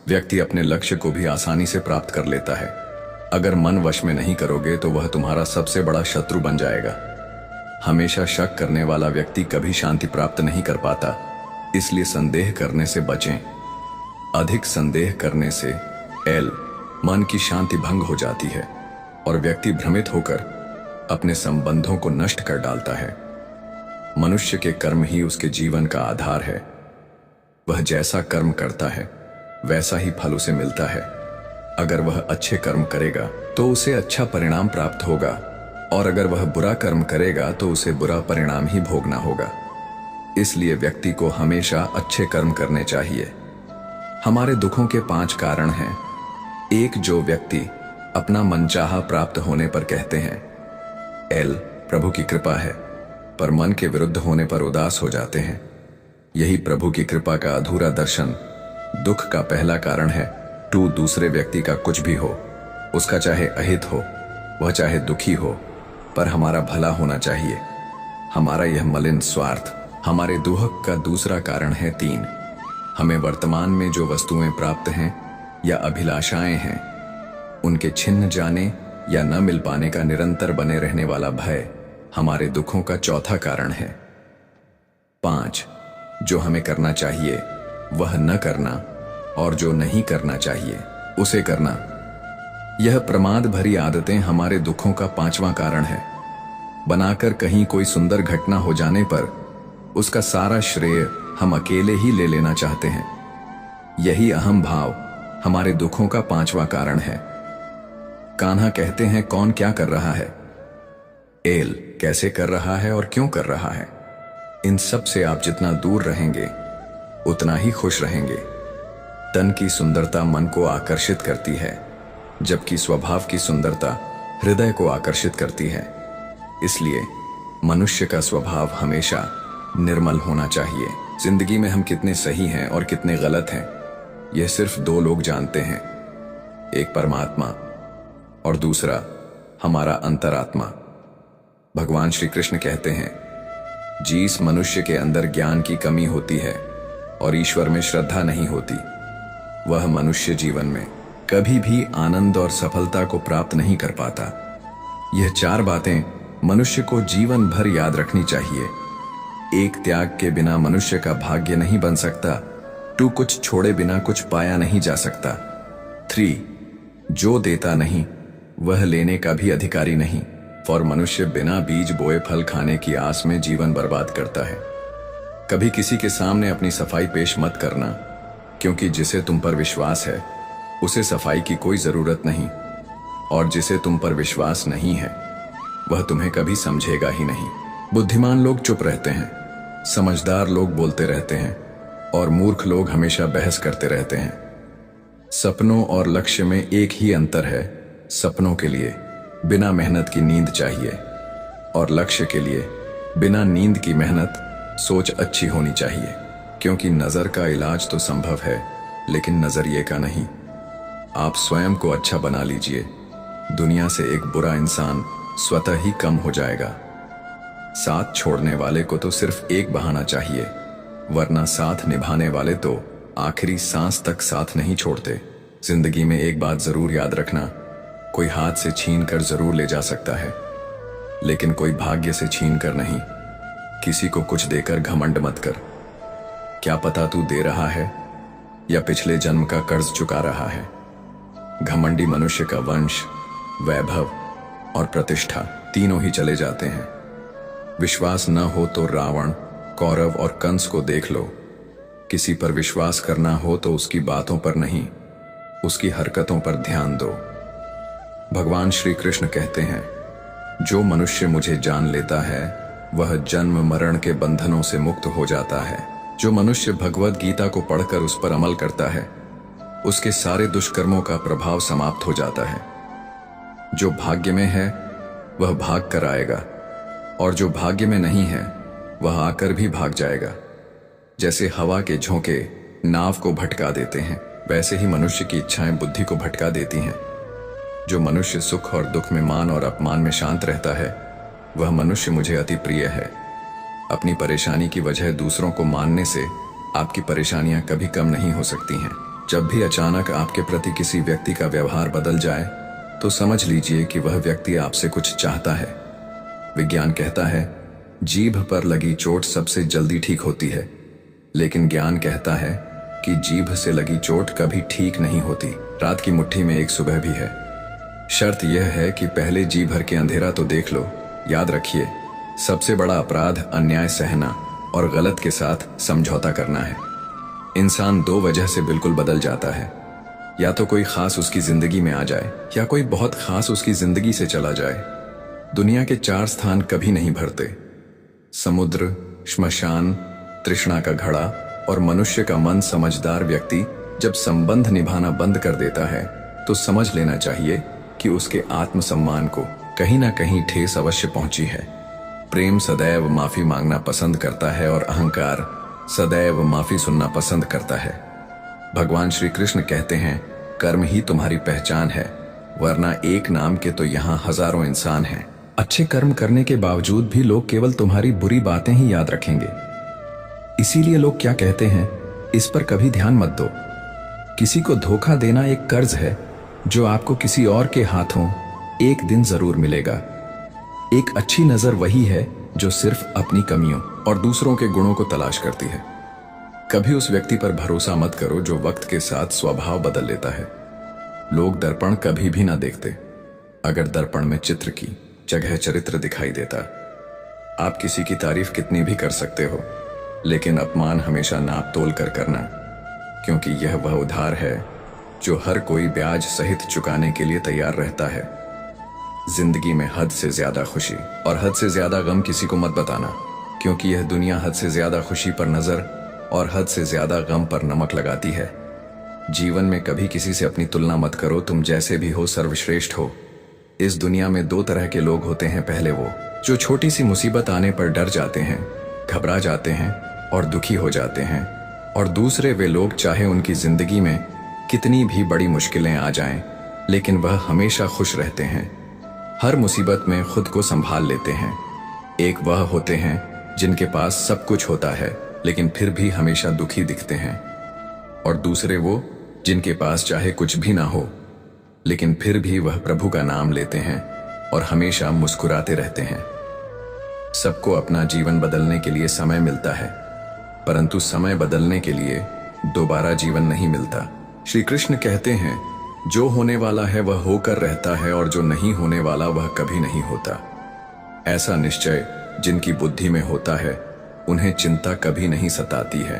व्यक्ति अपने लक्ष्य को भी आसानी से प्राप्त कर लेता है। अगर मन वश में नहीं करोगे तो वह तुम्हारा सबसे बड़ा शत्रु बन जाएगा। हमेशा शक करने वाला व्यक्ति कभी शांति प्राप्त नहीं कर पाता, इसलिए संदेह करने से बचें। अधिक संदेह करने से मन की शांति भंग हो जाती है और व्यक्ति भ्रमित होकर अपने संबंधों को नष्ट कर डालता है। मनुष्य के कर्म ही उसके जीवन का आधार है। वह जैसा कर्म करता है वैसा ही फल उसे मिलता है। अगर वह अच्छे कर्म करेगा तो उसे अच्छा परिणाम प्राप्त होगा, और अगर वह बुरा कर्म करेगा तो उसे बुरा परिणाम ही भोगना होगा। इसलिए व्यक्ति को हमेशा अच्छे कर्म करने चाहिए। हमारे दुखों के 5 कारण हैं। 1 जो व्यक्ति अपना मनचाहा प्राप्त होने पर कहते हैं प्रभु की कृपा है, पर मन के विरुद्ध होने पर उदास हो जाते हैं। यही प्रभु की कृपा का अधूरा दर्शन दुख का पहला कारण है। 2 दूसरे व्यक्ति का कुछ भी हो, उसका चाहे अहित हो, वह चाहे दुखी हो, पर हमारा भला होना चाहिए। हमारा यह मलिन स्वार्थ हमारे दुहक का दूसरा कारण है। 3 हमें वर्तमान में जो वस्तुएं प्राप्त हैं या अभिलाषाएं हैं उनके छिन्न जाने या न मिल पाने का निरंतर बने रहने वाला भय हमारे दुखों का चौथा कारण है। 5 जो हमें करना चाहिए वह न करना, और जो नहीं करना चाहिए उसे करना। यह प्रमाद भरी आदतें हमारे दुखों का 5वां कारण है। बनाकर कहीं कोई सुंदर घटना हो जाने पर उसका सारा श्रेय हम अकेले ही ले लेना चाहते हैं। यही अहम भाव हमारे दुखों का 5वां कारण है। कान्हा कहते हैं, कौन क्या कर रहा है, एल कैसे कर रहा है और क्यों कर रहा है। इन सब से आप जितना दूर रहेंगे उतना ही खुश रहेंगे। तन की सुंदरता मन को आकर्षित करती है, जबकि स्वभाव की सुंदरता हृदय को आकर्षित करती है। इसलिए मनुष्य का स्वभाव हमेशा निर्मल होना चाहिए। जिंदगी में हम कितने सही हैं और कितने गलत हैं, यह सिर्फ 2 लोग जानते हैं, एक परमात्मा और दूसरा हमारा अंतरात्मा। भगवान श्री कृष्ण कहते हैं, जिस मनुष्य के अंदर ज्ञान की कमी होती है और ईश्वर में श्रद्धा नहीं होती, वह मनुष्य जीवन में कभी भी आनंद और सफलता को प्राप्त नहीं कर पाता। यह 4 बातें मनुष्य को जीवन भर याद रखनी चाहिए। 1 त्याग के बिना मनुष्य का भाग्य नहीं बन सकता। 2 कुछ छोड़े बिना कुछ पाया नहीं जा सकता। 3 जो देता नहीं वह लेने का भी अधिकारी नहीं। और मनुष्य बिना बीज बोए फल खाने की आस में जीवन बर्बाद करता है। कभी किसी के सामने अपनी सफाई पेश मत करना, क्योंकि जिसे तुम पर विश्वास है उसे सफाई की कोई जरूरत नहीं, और जिसे तुम पर विश्वास नहीं है वह तुम्हें कभी समझेगा ही नहीं। बुद्धिमान लोग चुप रहते हैं, समझदार लोग बोलते रहते हैं, और मूर्ख लोग हमेशा बहस करते रहते हैं। सपनों और लक्ष्य में एक ही अंतर है, सपनों के लिए बिना मेहनत की नींद चाहिए, और लक्ष्य के लिए बिना नींद की मेहनत सोच अच्छी होनी चाहिए। क्योंकि नजर का इलाज तो संभव है, लेकिन नजरिए का नहीं। आप स्वयं को अच्छा बना लीजिए, दुनिया से एक बुरा इंसान स्वतः ही कम हो जाएगा। साथ छोड़ने वाले को तो सिर्फ एक बहाना चाहिए, वरना साथ निभाने वाले तो आखिरी सांस तक साथ नहीं छोड़ते। जिंदगी में एक बात जरूर याद रखना, कोई हाथ से छीन कर जरूर ले जा सकता है, लेकिन कोई भाग्य से छीन कर नहीं। किसी को कुछ देकर घमंड मत कर। क्या पता तू दे रहा है या पिछले जन्म का कर्ज चुका रहा है। घमंडी मनुष्य का वंश, वैभव और प्रतिष्ठा तीनों ही चले जाते हैं। विश्वास न हो तो रावण, कौरव और कंस को देख लो। किसी पर विश्वास करना हो तो उसकी बातों पर नहीं, उसकी हरकतों पर ध्यान दो। भगवान श्री कृष्ण कहते हैं, जो मनुष्य मुझे जान लेता है वह जन्म मरण के बंधनों से मुक्त हो जाता है। जो मनुष्य भगवद गीता को पढ़कर उस पर अमल करता है उसके सारे दुष्कर्मों का प्रभाव समाप्त हो जाता है। जो भाग्य में है वह भाग कर आएगा, और जो भाग्य में नहीं है वह आकर भी भाग जाएगा। जैसे हवा के झोंके नाव को भटका देते हैं, वैसे ही मनुष्य की इच्छाएं बुद्धि को भटका देती हैं। जो मनुष्य सुख और दुख में, मान और अपमान में शांत रहता है वह मनुष्य मुझे अति प्रिय है। अपनी परेशानी की वजह दूसरों को मानने से आपकी परेशानियां कभी कम नहीं हो सकती हैं। जब भी अचानक आपके प्रति किसी व्यक्ति का व्यवहार बदल जाए तो समझ लीजिए कि वह व्यक्ति आपसे कुछ चाहता है। विज्ञान कहता है, जीभ पर लगी चोट सबसे जल्दी ठीक होती है, लेकिन ज्ञान कहता है कि जीभ से लगी चोट कभी ठीक नहीं होती। रात की मुट्ठी में एक सुबह भी है। शर्त यह है कि पहले जी भर के अंधेरा तो देख लो। याद रखिए, सबसे बड़ा अपराध अन्याय सहना और गलत के साथ समझौता करना है। इंसान 2 वजह से बिल्कुल बदल जाता है, या तो कोई खास उसकी जिंदगी में आ जाए या कोई बहुत खास उसकी जिंदगी से चला जाए। दुनिया के 4 स्थान कभी नहीं भरते, समुद्र, श्मशान, तृष्णा का घड़ा और मनुष्य का मन। समझदार व्यक्ति जब संबंध निभाना बंद कर देता है तो समझ लेना चाहिए कि उसके आत्मसम्मान को कहीं ना कहीं ठेस अवश्य पहुंची है। प्रेम सदैव माफी मांगना पसंद करता है और अहंकार सदैव माफी सुनना पसंद करता है। भगवान श्री कृष्ण कहते हैं, कर्म ही तुम्हारी पहचान है, वरना एक नाम के तो यहाँ हजारों इंसान हैं। अच्छे कर्म करने के बावजूद भी लोग केवल तुम्हारी बुरी बातें ही याद रखेंगे। इसीलिए लोग क्या कहते हैं, इस पर कभी ध्यान मत दो। किसी को धोखा देना एक कर्ज है जो आपको किसी और के हाथों एक दिन जरूर मिलेगा। एक अच्छी नजर वही है जो सिर्फ अपनी कमियों और दूसरों के गुणों को तलाश करती है। कभी उस व्यक्ति पर भरोसा मत करो जो वक्त के साथ स्वभाव बदल लेता है। लोग दर्पण कभी भी ना देखते। अगर दर्पण में चित्र की जगह चरित्र दिखाई देता। आप किसी की तारीफ कितनी भी कर सकते हो, लेकिन अपमान हमेशा नाप तोल कर करना, क्योंकि यह वह उधार है जो हर कोई ब्याज सहित चुकाने के लिए तैयार रहता है। जिंदगी में हद से ज्यादा खुशी और हद से ज्यादा गम किसी को मत बताना, क्योंकि यह दुनिया हद से ज्यादा खुशी पर नजर और हद से ज्यादा गम पर नमक लगाती है। जीवन में कभी किसी से अपनी तुलना मत करो। तुम जैसे भी हो सर्वश्रेष्ठ हो। इस दुनिया में दो तरह के लोग होते हैं। पहले वो जो छोटी सी मुसीबत आने पर डर जाते हैं, घबरा जाते हैं और दुखी हो जाते हैं, और दूसरे वे लोग चाहे उनकी जिंदगी में कितनी भी बड़ी मुश्किलें आ जाएं, लेकिन वह हमेशा खुश रहते हैं। हर मुसीबत में खुद को संभाल लेते हैं। एक वह होते हैं जिनके पास सब कुछ होता है लेकिन फिर भी हमेशा दुखी दिखते हैं, और दूसरे वो जिनके पास चाहे कुछ भी ना हो लेकिन फिर भी वह प्रभु का नाम लेते हैं और हमेशा मुस्कुराते रहते हैं। सबको अपना जीवन बदलने के लिए समय मिलता है, परंतु समय बदलने के लिए दोबारा जीवन नहीं मिलता। श्री कृष्ण कहते हैं, जो होने वाला है वह होकर रहता है और जो नहीं होने वाला वह कभी नहीं होता। ऐसा निश्चय जिनकी बुद्धि में होता है उन्हें चिंता कभी नहीं सताती है।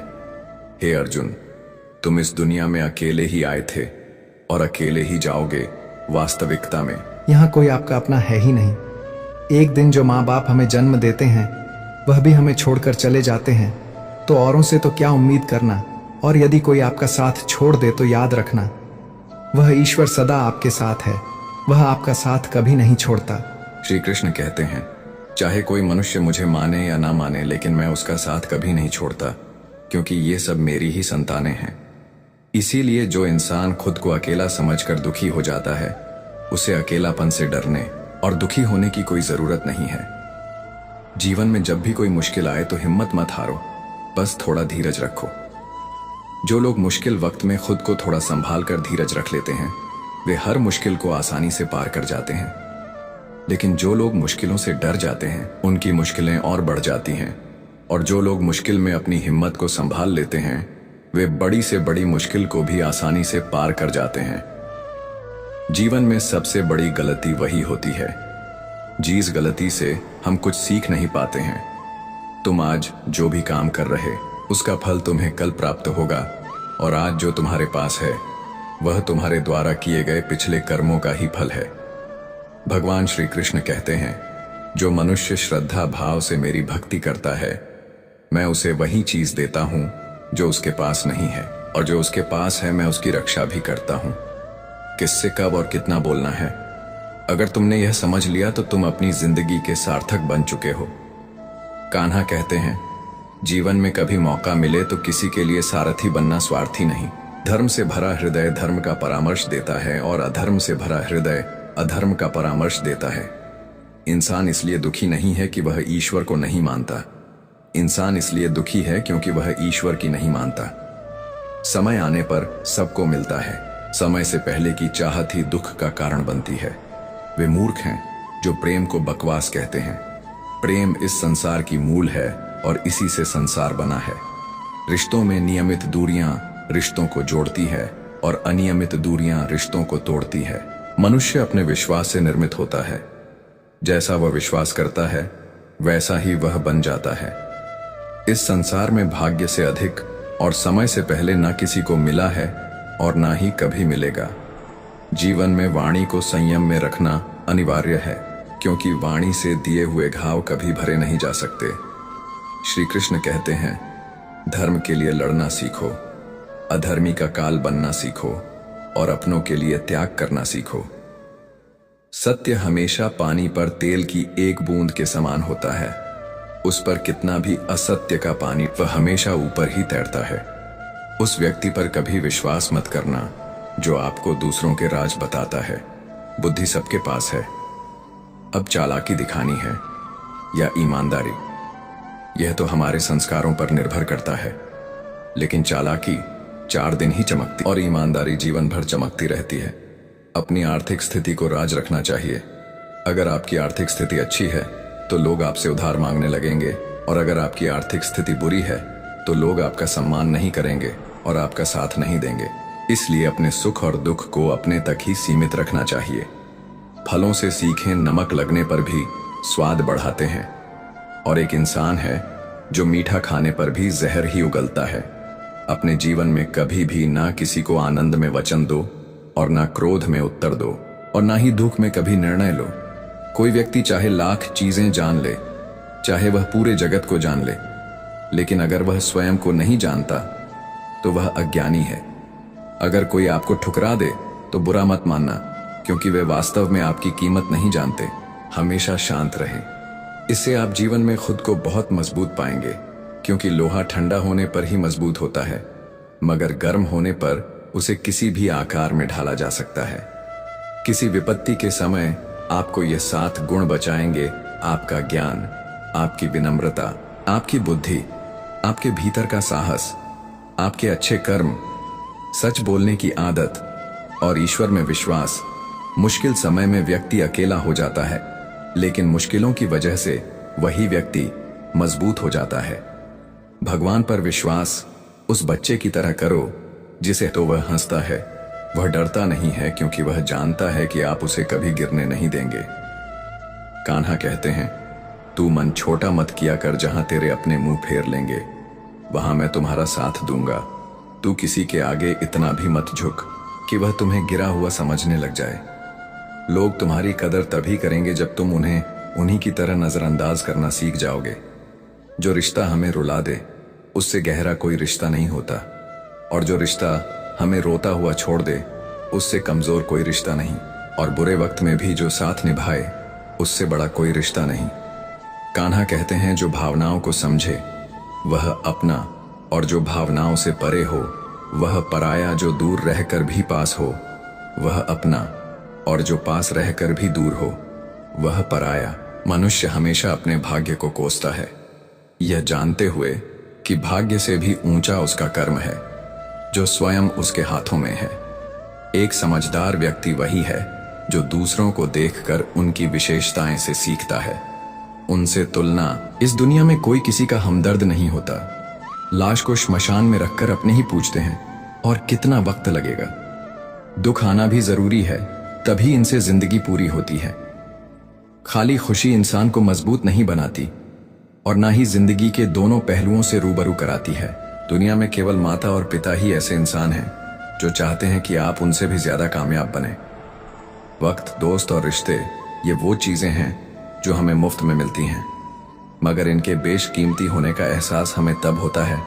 हे अर्जुन, तुम इस दुनिया में अकेले ही आए थे और अकेले ही जाओगे। वास्तविकता में यहाँ कोई आपका अपना है ही नहीं। एक दिन जो माँ बाप हमें जन्म देते हैं वह भी हमें छोड़कर चले जाते हैं, तो औरों से तो क्या उम्मीद करना। और यदि कोई आपका साथ छोड़ दे तो याद रखना, वह ईश्वर सदा आपके साथ है। वह आपका साथ कभी नहीं छोड़ता। श्री कृष्ण कहते हैं, चाहे कोई मनुष्य मुझे माने या ना माने, लेकिन मैं उसका साथ कभी नहीं छोड़ता, क्योंकि ये सब मेरी ही संतानें हैं। इसीलिए जो इंसान खुद को अकेला समझकर दुखी हो जाता है, उसे अकेलापन से डरने और दुखी होने की कोई जरूरत नहीं है। जीवन में जब भी कोई मुश्किल आए तो हिम्मत मत हारो, बस थोड़ा धीरज रखो। जो लोग मुश्किल वक्त में खुद को थोड़ा संभाल कर धीरज रख लेते हैं, वे हर मुश्किल को आसानी से पार कर जाते हैं। लेकिन जो लोग मुश्किलों से डर जाते हैं, उनकी मुश्किलें और बढ़ जाती हैं। और जो लोग मुश्किल में अपनी हिम्मत को संभाल लेते हैं, वे बड़ी से बड़ी मुश्किल को भी आसानी से पार कर जाते हैं। जीवन में सबसे बड़ी गलती वही होती है जिस गलती से हम कुछ सीख नहीं पाते हैं। तुम आज जो भी काम कर रहे, उसका फल तुम्हें कल प्राप्त होगा, और आज जो तुम्हारे पास है वह तुम्हारे द्वारा किए गए पिछले कर्मों का ही फल है। भगवान श्री कृष्ण कहते हैं, जो मनुष्य श्रद्धा भाव से मेरी भक्ति करता है, मैं उसे वही चीज देता हूं जो उसके पास नहीं है, और जो उसके पास है मैं उसकी रक्षा भी करता हूं। किससे कब और कितना बोलना है, अगर तुमने यह समझ लिया तो तुम अपनी जिंदगी के सार्थक बन चुके हो। कान्हा कहते हैं, जीवन में कभी मौका मिले तो किसी के लिए सारथी बनना स्वार्थी नहीं। धर्म से भरा हृदय धर्म का परामर्श देता है, और अधर्म से भरा हृदय अधर्म का परामर्श देता है। इंसान इसलिए दुखी नहीं है कि वह ईश्वर को नहीं मानता। इंसान इसलिए दुखी है क्योंकि वह ईश्वर की नहीं मानता। समय आने पर सबको मिलता है। समय से पहले की चाहत ही दुख का कारण बनती है। वे मूर्ख हैं जो प्रेम को बकवास कहते हैं। प्रेम इस संसार की मूल है और इसी से संसार बना है। रिश्तों में नियमित दूरियां रिश्तों को जोड़ती है और अनियमित दूरियां रिश्तों को तोड़ती है। मनुष्य अपने विश्वास से निर्मित होता है। जैसा वह विश्वास करता है वैसा ही वह बन जाता है। इस संसार में भाग्य से अधिक और समय से पहले ना किसी को मिला है और ना ही कभी मिलेगा। जीवन में वाणी को संयम में रखना अनिवार्य है, क्योंकि वाणी से दिए हुए घाव कभी भरे नहीं जा सकते। श्री कृष्ण कहते हैं, धर्म के लिए लड़ना सीखो, अधर्मी का काल बनना सीखो और अपनों के लिए त्याग करना सीखो। सत्य हमेशा पानी पर तेल की एक बूंद के समान होता है। उस पर कितना भी असत्य का पानी, वह हमेशा ऊपर ही तैरता है। उस व्यक्ति पर कभी विश्वास मत करना जो आपको दूसरों के राज बताता है। बुद्धि सबके पास है। अब चालाकी दिखानी है या ईमानदारी, यह तो हमारे संस्कारों पर निर्भर करता है। लेकिन चालाकी 4 दिन ही चमकती और ईमानदारी जीवन भर चमकती रहती है। अपनी आर्थिक स्थिति को राज रखना चाहिए। अगर आपकी आर्थिक स्थिति अच्छी है तो लोग आपसे उधार मांगने लगेंगे, और अगर आपकी आर्थिक स्थिति बुरी है तो लोग आपका सम्मान नहीं करेंगे और आपका साथ नहीं देंगे। इसलिए अपने सुख और दुख को अपने तक ही सीमित रखना चाहिए। फलों से सीखें नमक लगने पर भी स्वाद बढ़ाते हैं, और एक इंसान है जो मीठा खाने पर भी जहर ही उगलता है। अपने जीवन में कभी भी ना किसी को आनंद में वचन दो और ना क्रोध में उत्तर दो, और ना ही दुख में कभी निर्णय लो। कोई व्यक्ति चाहे लाख चीजें जान ले, चाहे वह पूरे जगत को जान ले, लेकिन अगर वह स्वयं को नहीं जानता तो वह अज्ञानी है। अगर कोई आपको ठुकरा दे तो बुरा मत मानना, क्योंकि वे वास्तव में आपकी कीमत नहीं जानते। हमेशा शांत रहें, इससे आप जीवन में खुद को बहुत मजबूत पाएंगे, क्योंकि लोहा ठंडा होने पर ही मजबूत होता है, मगर गर्म होने पर उसे किसी भी आकार में ढाला जा सकता है। किसी विपत्ति के समय आपको ये 7 गुण बचाएंगे: आपका ज्ञान, आपकी विनम्रता, आपकी बुद्धि, आपके भीतर का साहस, आपके अच्छे कर्म, सच बोलने की आदत और ईश्वर में विश्वास। मुश्किल समय में व्यक्ति अकेला हो जाता है, लेकिन मुश्किलों की वजह से वही व्यक्ति मजबूत हो जाता है। भगवान पर विश्वास उस बच्चे की तरह करो जिसे तो वह हंसता है। वह डरता नहीं है, क्योंकि वह जानता है कि आप उसे कभी गिरने नहीं देंगे। कान्हा कहते हैं, तू मन छोटा मत किया कर, जहां तेरे अपने मुंह फेर लेंगे वहां मैं तुम्हारा साथ दूंगा। तू किसी के आगे इतना भी मत झुक कि वह तुम्हें गिरा हुआ समझने लग जाए। लोग तुम्हारी कदर तभी करेंगे जब तुम उन्हें उन्हीं की तरह नजरअंदाज करना सीख जाओगे। जो रिश्ता हमें रुला दे उससे गहरा कोई रिश्ता नहीं होता, और जो रिश्ता हमें रोता हुआ छोड़ दे उससे कमजोर कोई रिश्ता नहीं, और बुरे वक्त में भी जो साथ निभाए उससे बड़ा कोई रिश्ता नहीं। कान्हा कहते हैं, जो भावनाओं को समझे वह अपना, और जो भावनाओं से परे हो वह पराया। जो दूर रहकर भी पास हो वह अपना, और जो पास रहकर भी दूर हो वह पराया। मनुष्य हमेशा अपने भाग्य को कोसता है, यह जानते हुए कि भाग्य से भी ऊंचा उसका कर्म है जो स्वयं उसके हाथों में है। एक समझदार व्यक्ति वही है जो दूसरों को देखकर उनकी विशेषताएं से सीखता है, उनसे तुलना। इस दुनिया में कोई किसी का हमदर्द नहीं होता। लाश को श्मशान में रखकर अपने ही पूछते हैं, और कितना वक्त लगेगा। दुख आना भी जरूरी है, तभी इनसे जिंदगी पूरी होती है। खाली खुशी इंसान को मजबूत नहीं बनाती, और ना ही जिंदगी के दोनों पहलुओं से रूबरू कराती है। दुनिया में केवल माता और पिता ही ऐसे इंसान हैं जो चाहते हैं कि आप उनसे भी ज्यादा कामयाब बने। वक्त, दोस्त और रिश्ते, ये वो चीजें हैं जो हमें मुफ्त में मिलती हैं, मगर इनके बेशकीमती होने का एहसास हमें तब होता है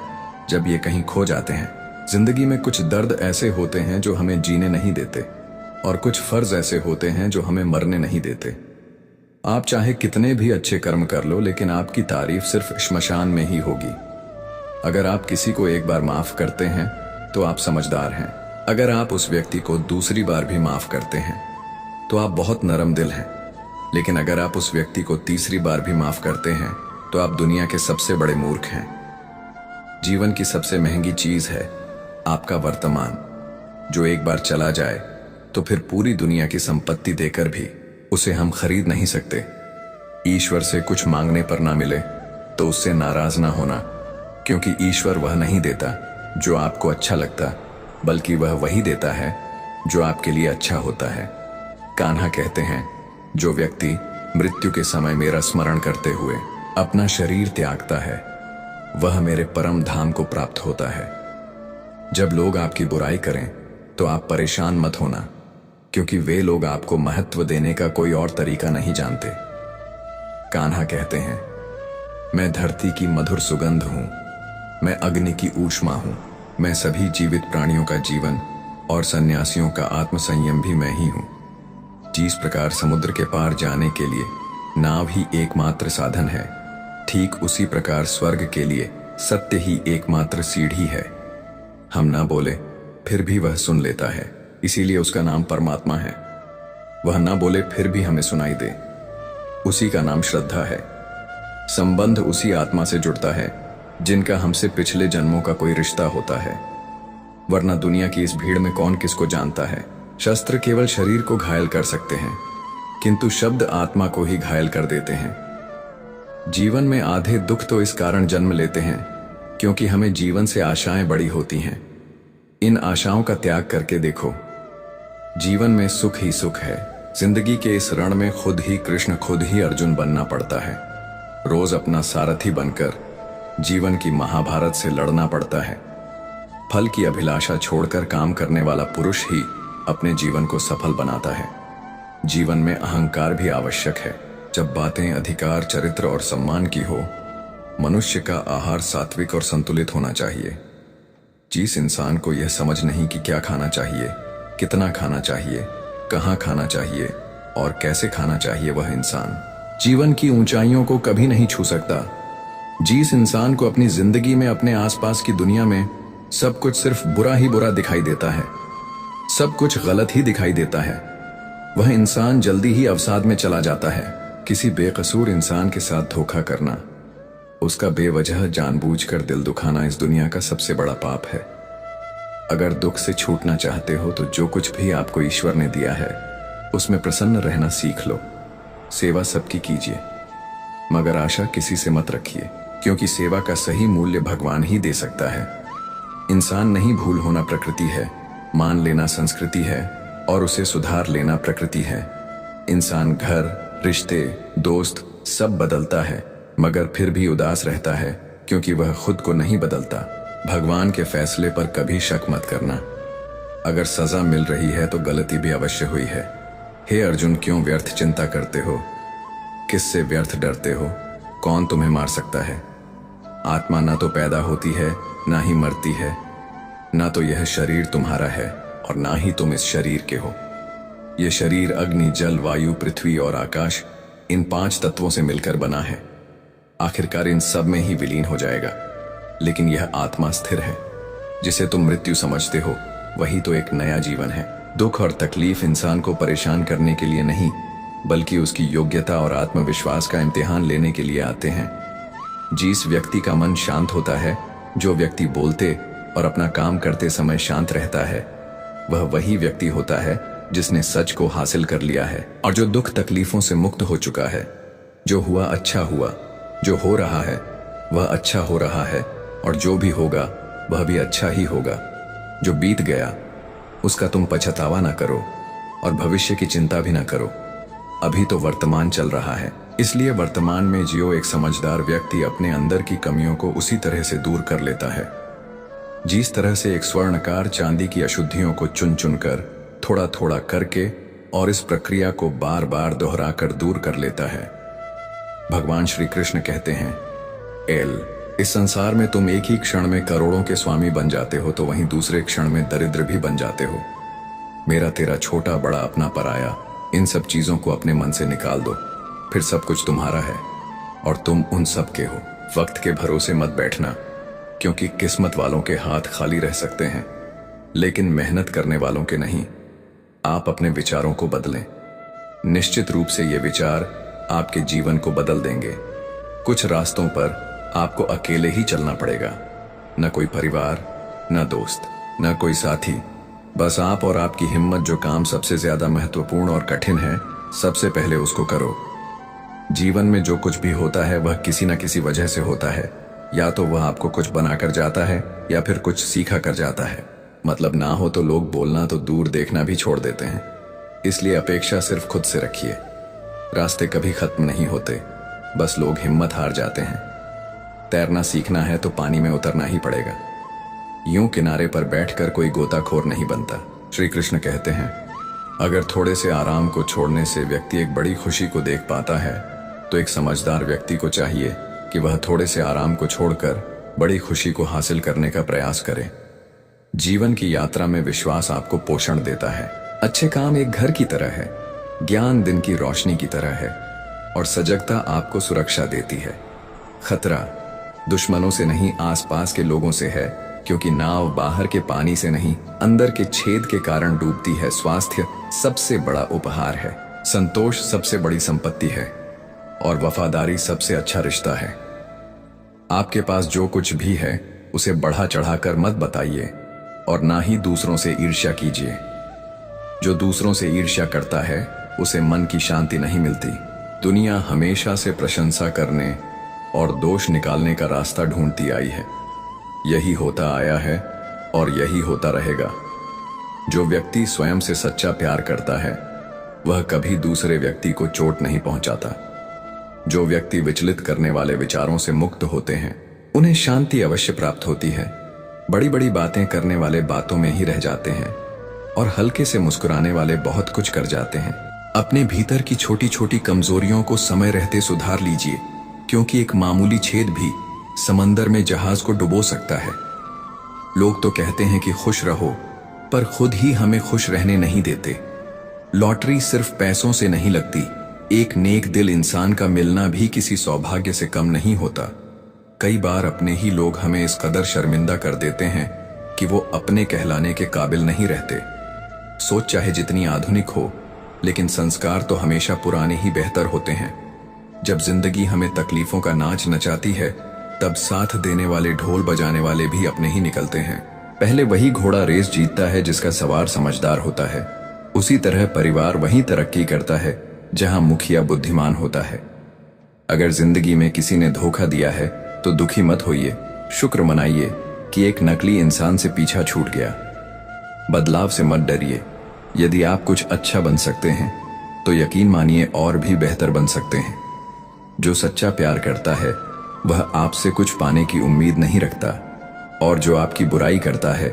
जब ये कहीं खो जाते हैं। जिंदगी में कुछ दर्द ऐसे होते हैं जो हमें जीने नहीं देते, और कुछ फर्ज ऐसे होते हैं जो हमें मरने नहीं देते। आप चाहे कितने भी अच्छे कर्म कर लो, लेकिन आपकी तारीफ सिर्फ श्मशान में ही होगी। अगर आप किसी को एक बार माफ करते हैं तो आप समझदार हैं। अगर आप उस व्यक्ति को दूसरी बार भी माफ करते हैं तो आप बहुत नरम दिल हैं। लेकिन अगर आप उस व्यक्ति को तीसरी बार भी माफ करते हैं तो आप दुनिया के सबसे बड़े मूर्ख हैं। जीवन की सबसे महंगी चीज है आपका वर्तमान, जो एक बार चला जाए तो फिर पूरी दुनिया की संपत्ति देकर भी उसे हम खरीद नहीं सकते। ईश्वर से कुछ मांगने पर ना मिले तो उससे नाराज ना होना, क्योंकि ईश्वर वह नहीं देता जो आपको अच्छा लगता, बल्कि वह वही देता है जो आपके लिए अच्छा होता है। कान्हा कहते हैं, जो व्यक्ति मृत्यु के समय मेरा स्मरण करते हुए अपना शरीर त्यागता है वह मेरे परम धाम को प्राप्त होता है। जब लोग आपकी बुराई करें तो आप परेशान मत होना, क्योंकि वे लोग आपको महत्व देने का कोई और तरीका नहीं जानते। कान्हा कहते हैं, मैं धरती की मधुर सुगंध हूं, मैं अग्नि की ऊष्मा हूं, मैं सभी जीवित प्राणियों का जीवन और सन्यासियों का आत्मसंयम भी मैं ही हूं। जिस प्रकार समुद्र के पार जाने के लिए नाव ही एकमात्र साधन है, ठीक उसी प्रकार स्वर्ग के लिए सत्य ही एकमात्र सीढ़ी है। हम ना बोले फिर भी वह सुन लेता है, इसीलिए उसका नाम परमात्मा है। वह ना बोले फिर भी हमें सुनाई दे, उसी का नाम श्रद्धा है। संबंध उसी आत्मा से जुड़ता है जिनका हमसे पिछले जन्मों का कोई रिश्ता होता है, वरना दुनिया की इस भीड़ में कौन किसको जानता है। शस्त्र केवल शरीर को घायल कर सकते हैं, किंतु शब्द आत्मा को ही घायल कर देते हैं। जीवन में आधे दुख तो इस कारण जन्म लेते हैं क्योंकि हमें जीवन से आशाएं बड़ी होती हैं। इन आशाओं का त्याग करके देखो, जीवन में सुख ही सुख है। जिंदगी के इस रण में खुद ही कृष्ण, खुद ही अर्जुन बनना पड़ता है। रोज अपना सारथी बनकर जीवन की महाभारत से लड़ना पड़ता है। फल की अभिलाषा छोड़कर काम करने वाला पुरुष ही अपने जीवन को सफल बनाता है। जीवन में अहंकार भी आवश्यक है। जब बातें अधिकार, चरित्र और सम्मान की हो, मनुष्य का आहार सात्विक और संतुलित होना चाहिए। जिस इंसान को यह समझ नहीं कि क्या खाना चाहिए, कितना खाना चाहिए, कहाँ खाना चाहिए और कैसे खाना चाहिए, वह इंसान जीवन की ऊंचाइयों को कभी नहीं छू सकता। जिस इंसान को अपनी जिंदगी में, अपने आसपास की दुनिया में सब कुछ सिर्फ बुरा ही बुरा दिखाई देता है, सब कुछ गलत ही दिखाई देता है, वह इंसान जल्दी ही अवसाद में चला जाता है। किसी बेकसूर इंसान के साथ धोखा करना, उसका बेवजह जानबूझकर दिल दुखाना इस दुनिया का सबसे बड़ा पाप है। अगर दुख से छूटना चाहते हो तो जो कुछ भी आपको ईश्वर ने दिया है उसमें प्रसन्न रहना सीख लो। सेवा सबकी कीजिए, मगर आशा किसी से मत रखिए, क्योंकि सेवा का सही मूल्य भगवान ही दे सकता है। इंसान नहीं, भूल होना प्रकृति है, मान लेना संस्कृति है और उसे सुधार लेना प्रकृति है। इंसान घर, रिश्ते, दोस्त सब बदलता है, मगर फिर भी उदास रहता है क्योंकि वह खुद को नहीं बदलता। भगवान के फैसले पर कभी शक मत करना। अगर सजा मिल रही है तो गलती भी अवश्य हुई है। हे अर्जुन, क्यों व्यर्थ चिंता करते हो? किससे व्यर्थ डरते हो? कौन तुम्हें मार सकता है? आत्मा ना तो पैदा होती है, ना ही मरती है, ना तो यह शरीर तुम्हारा है और ना ही तुम इस शरीर के हो। यह शरीर अग्नि, जल, वायु, पृथ्वी और आकाश, इन 5 तत्वों से मिलकर बना है। आखिरकार इन सब में ही विलीन हो जाएगा। लेकिन यह आत्मा स्थिर है। जिसे तुम मृत्यु समझते हो वही तो एक नया जीवन है। दुख और तकलीफ इंसान को परेशान करने के लिए नहीं, बल्कि उसकी योग्यता और आत्मविश्वास का इम्तिहान लेने के लिए आते हैं। जिस व्यक्ति का मन शांत होता है, जो व्यक्ति बोलते और अपना काम करते समय शांत रहता है, वह वही व्यक्ति होता है जिसने सच को हासिल कर लिया है और जो दुख तकलीफों से मुक्त हो चुका है। जो हुआ अच्छा हुआ, जो हो रहा है वह अच्छा हो रहा है और जो भी होगा वह भी अच्छा ही होगा। जो बीत गया उसका तुम पछतावा ना करो और भविष्य की चिंता भी ना करो। अभी तो वर्तमान चल रहा है, इसलिए वर्तमान में जियो। एक समझदार व्यक्ति अपने अंदर की कमियों को उसी तरह से दूर कर लेता है जिस तरह से एक स्वर्णकार चांदी की अशुद्धियों को चुन चुनकर, थोड़ा थोड़ा करके और इस प्रक्रिया को बार बार दोहराकर दूर कर लेता है। भगवान श्री कृष्ण कहते हैं, इस संसार में तुम एक ही क्षण में करोड़ों के स्वामी बन जाते हो तो वहीं दूसरे क्षण में दरिद्र भी बन जाते हो। मेरा तेरा, छोटा बड़ा, अपना पराया, इन सब चीजों को अपने मन से निकाल दो, फिर सब कुछ तुम्हारा है और तुम उन सब के हो। वक्त के भरोसे मत बैठना, क्योंकि किस्मत वालों के हाथ खाली रह सकते हैं, लेकिन मेहनत करने वालों के नहीं। आप अपने विचारों को बदलें। निश्चित रूप से ये विचार आपके जीवन को बदल देंगे। कुछ रास्तों पर आपको अकेले ही चलना पड़ेगा, न कोई परिवार, न दोस्त, न कोई साथी, बस आप और आपकी हिम्मत। जो काम सबसे ज्यादा महत्वपूर्ण और कठिन है, सबसे पहले उसको करो। जीवन में जो कुछ भी होता है वह किसी न किसी वजह से होता है। या तो वह आपको कुछ बनाकर जाता है या फिर कुछ सीखा कर जाता है। मतलब ना हो तो लोग बोलना तो दूर, देखना भी छोड़ देते हैं। इसलिए अपेक्षा सिर्फ खुद से रखिए। रास्ते कभी खत्म नहीं होते, बस लोग हिम्मत हार जाते हैं। तैरना सीखना है तो पानी में उतरना ही पड़ेगा। यूं किनारे पर बैठकर कोई गोताखोर नहीं बनता। श्री कृष्ण कहते हैं, अगर थोड़े से आराम को छोड़ने से व्यक्ति एक बड़ी खुशी को देख पाता है, तो एक समझदार व्यक्ति को चाहिए कि वह थोड़े से आराम को छोड़कर बड़ी खुशी को हासिल करने का प्रयास करे। जीवन की यात्रा में विश्वास आपको पोषण देता है। अच्छे काम एक घर की तरह है, ज्ञान दिन की रोशनी की तरह है और सजगता आपको सुरक्षा देती है। खतरा दुश्मनों से नहीं, आसपास के लोगों से है, क्योंकि नाव बाहर के पानी से नहीं, अंदर के छेद के कारण डूबती है। स्वास्थ्य सबसे बड़ा उपहार है, संतोष सबसे बड़ी संपत्ति है और वफादारी सबसे अच्छा रिश्ता है। आपके पास जो कुछ भी है उसे बढ़ा चढ़ाकर मत बताइए और ना ही दूसरों से ईर्ष्या कीजिए। जो दूसरों से ईर्ष्या करता है उसे मन की शांति नहीं मिलती। दुनिया हमेशा से प्रशंसा करने और दोष निकालने का रास्ता ढूंढती आई है। यही होता आया है और यही होता रहेगा। जो व्यक्ति स्वयं से सच्चा प्यार करता है वह कभी दूसरे व्यक्ति को चोट नहीं पहुंचाता। जो व्यक्ति विचलित करने वाले विचारों से मुक्त होते हैं उन्हें शांति अवश्य प्राप्त होती है। बड़ी बड़ी बातें करने वाले बातों में ही रह जाते हैं और हल्के से मुस्कुराने वाले बहुत कुछ कर जाते हैं। अपने भीतर की छोटी छोटी कमजोरियों को समय रहते सुधार लीजिए, क्योंकि एक मामूली छेद भी समंदर में जहाज को डुबो सकता है। लोग तो कहते हैं कि खुश रहो, पर खुद ही हमें खुश रहने नहीं देते। लॉटरी सिर्फ पैसों से नहीं लगती, एक नेक दिल इंसान का मिलना भी किसी सौभाग्य से कम नहीं होता। कई बार अपने ही लोग हमें इस कदर शर्मिंदा कर देते हैं कि वो अपने कहलाने के काबिल नहीं रहते। सोच चाहे जितनी आधुनिक हो, लेकिन संस्कार तो हमेशा पुराने ही बेहतर होते हैं। जब जिंदगी हमें तकलीफों का नाच नचाती है, तब साथ देने वाले ढोल बजाने वाले भी अपने ही निकलते हैं। पहले वही घोड़ा रेस जीतता है जिसका सवार समझदार होता है। उसी तरह परिवार वही तरक्की करता है जहां मुखिया बुद्धिमान होता है। अगर जिंदगी में किसी ने धोखा दिया है तो दुखी मत होइए, शुक्र मनाइए कि एक नकली इंसान से पीछा छूट गया। बदलाव से मत डरिए। यदि आप कुछ अच्छा बन सकते हैं तो यकीन मानिए और भी बेहतर बन सकते हैं। जो सच्चा प्यार करता है वह आपसे कुछ पाने की उम्मीद नहीं रखता, और जो आपकी बुराई करता है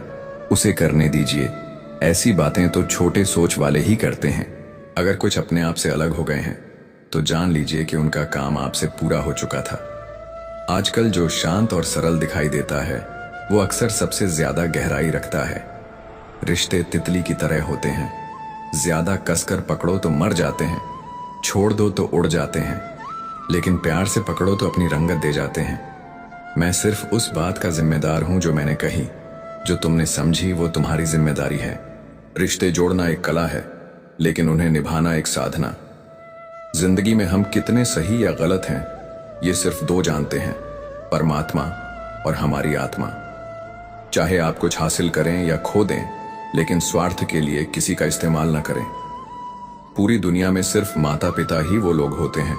उसे करने दीजिए। ऐसी बातें तो छोटे सोच वाले ही करते हैं। अगर कुछ अपने आप से अलग हो गए हैं तो जान लीजिए कि उनका काम आपसे पूरा हो चुका था। आजकल जो शांत और सरल दिखाई देता है वो अक्सर सबसे ज्यादा गहराई रखता है। रिश्ते तितली की तरह होते हैं, ज्यादा कसकर पकड़ो तो मर जाते हैं, छोड़ दो तो उड़ जाते हैं, लेकिन प्यार से पकड़ो तो अपनी रंगत दे जाते हैं। मैं सिर्फ उस बात का जिम्मेदार हूं जो मैंने कही। जो तुमने समझी वो तुम्हारी जिम्मेदारी है। रिश्ते जोड़ना एक कला है, लेकिन उन्हें निभाना एक साधना। जिंदगी में हम कितने सही या गलत हैं ये सिर्फ दो जानते हैं, परमात्मा और हमारी आत्मा। चाहे आप कुछ हासिल करें या खो दें, लेकिन स्वार्थ के लिए किसी का इस्तेमाल न करें। पूरी दुनिया में सिर्फ माता पिता ही वो लोग होते हैं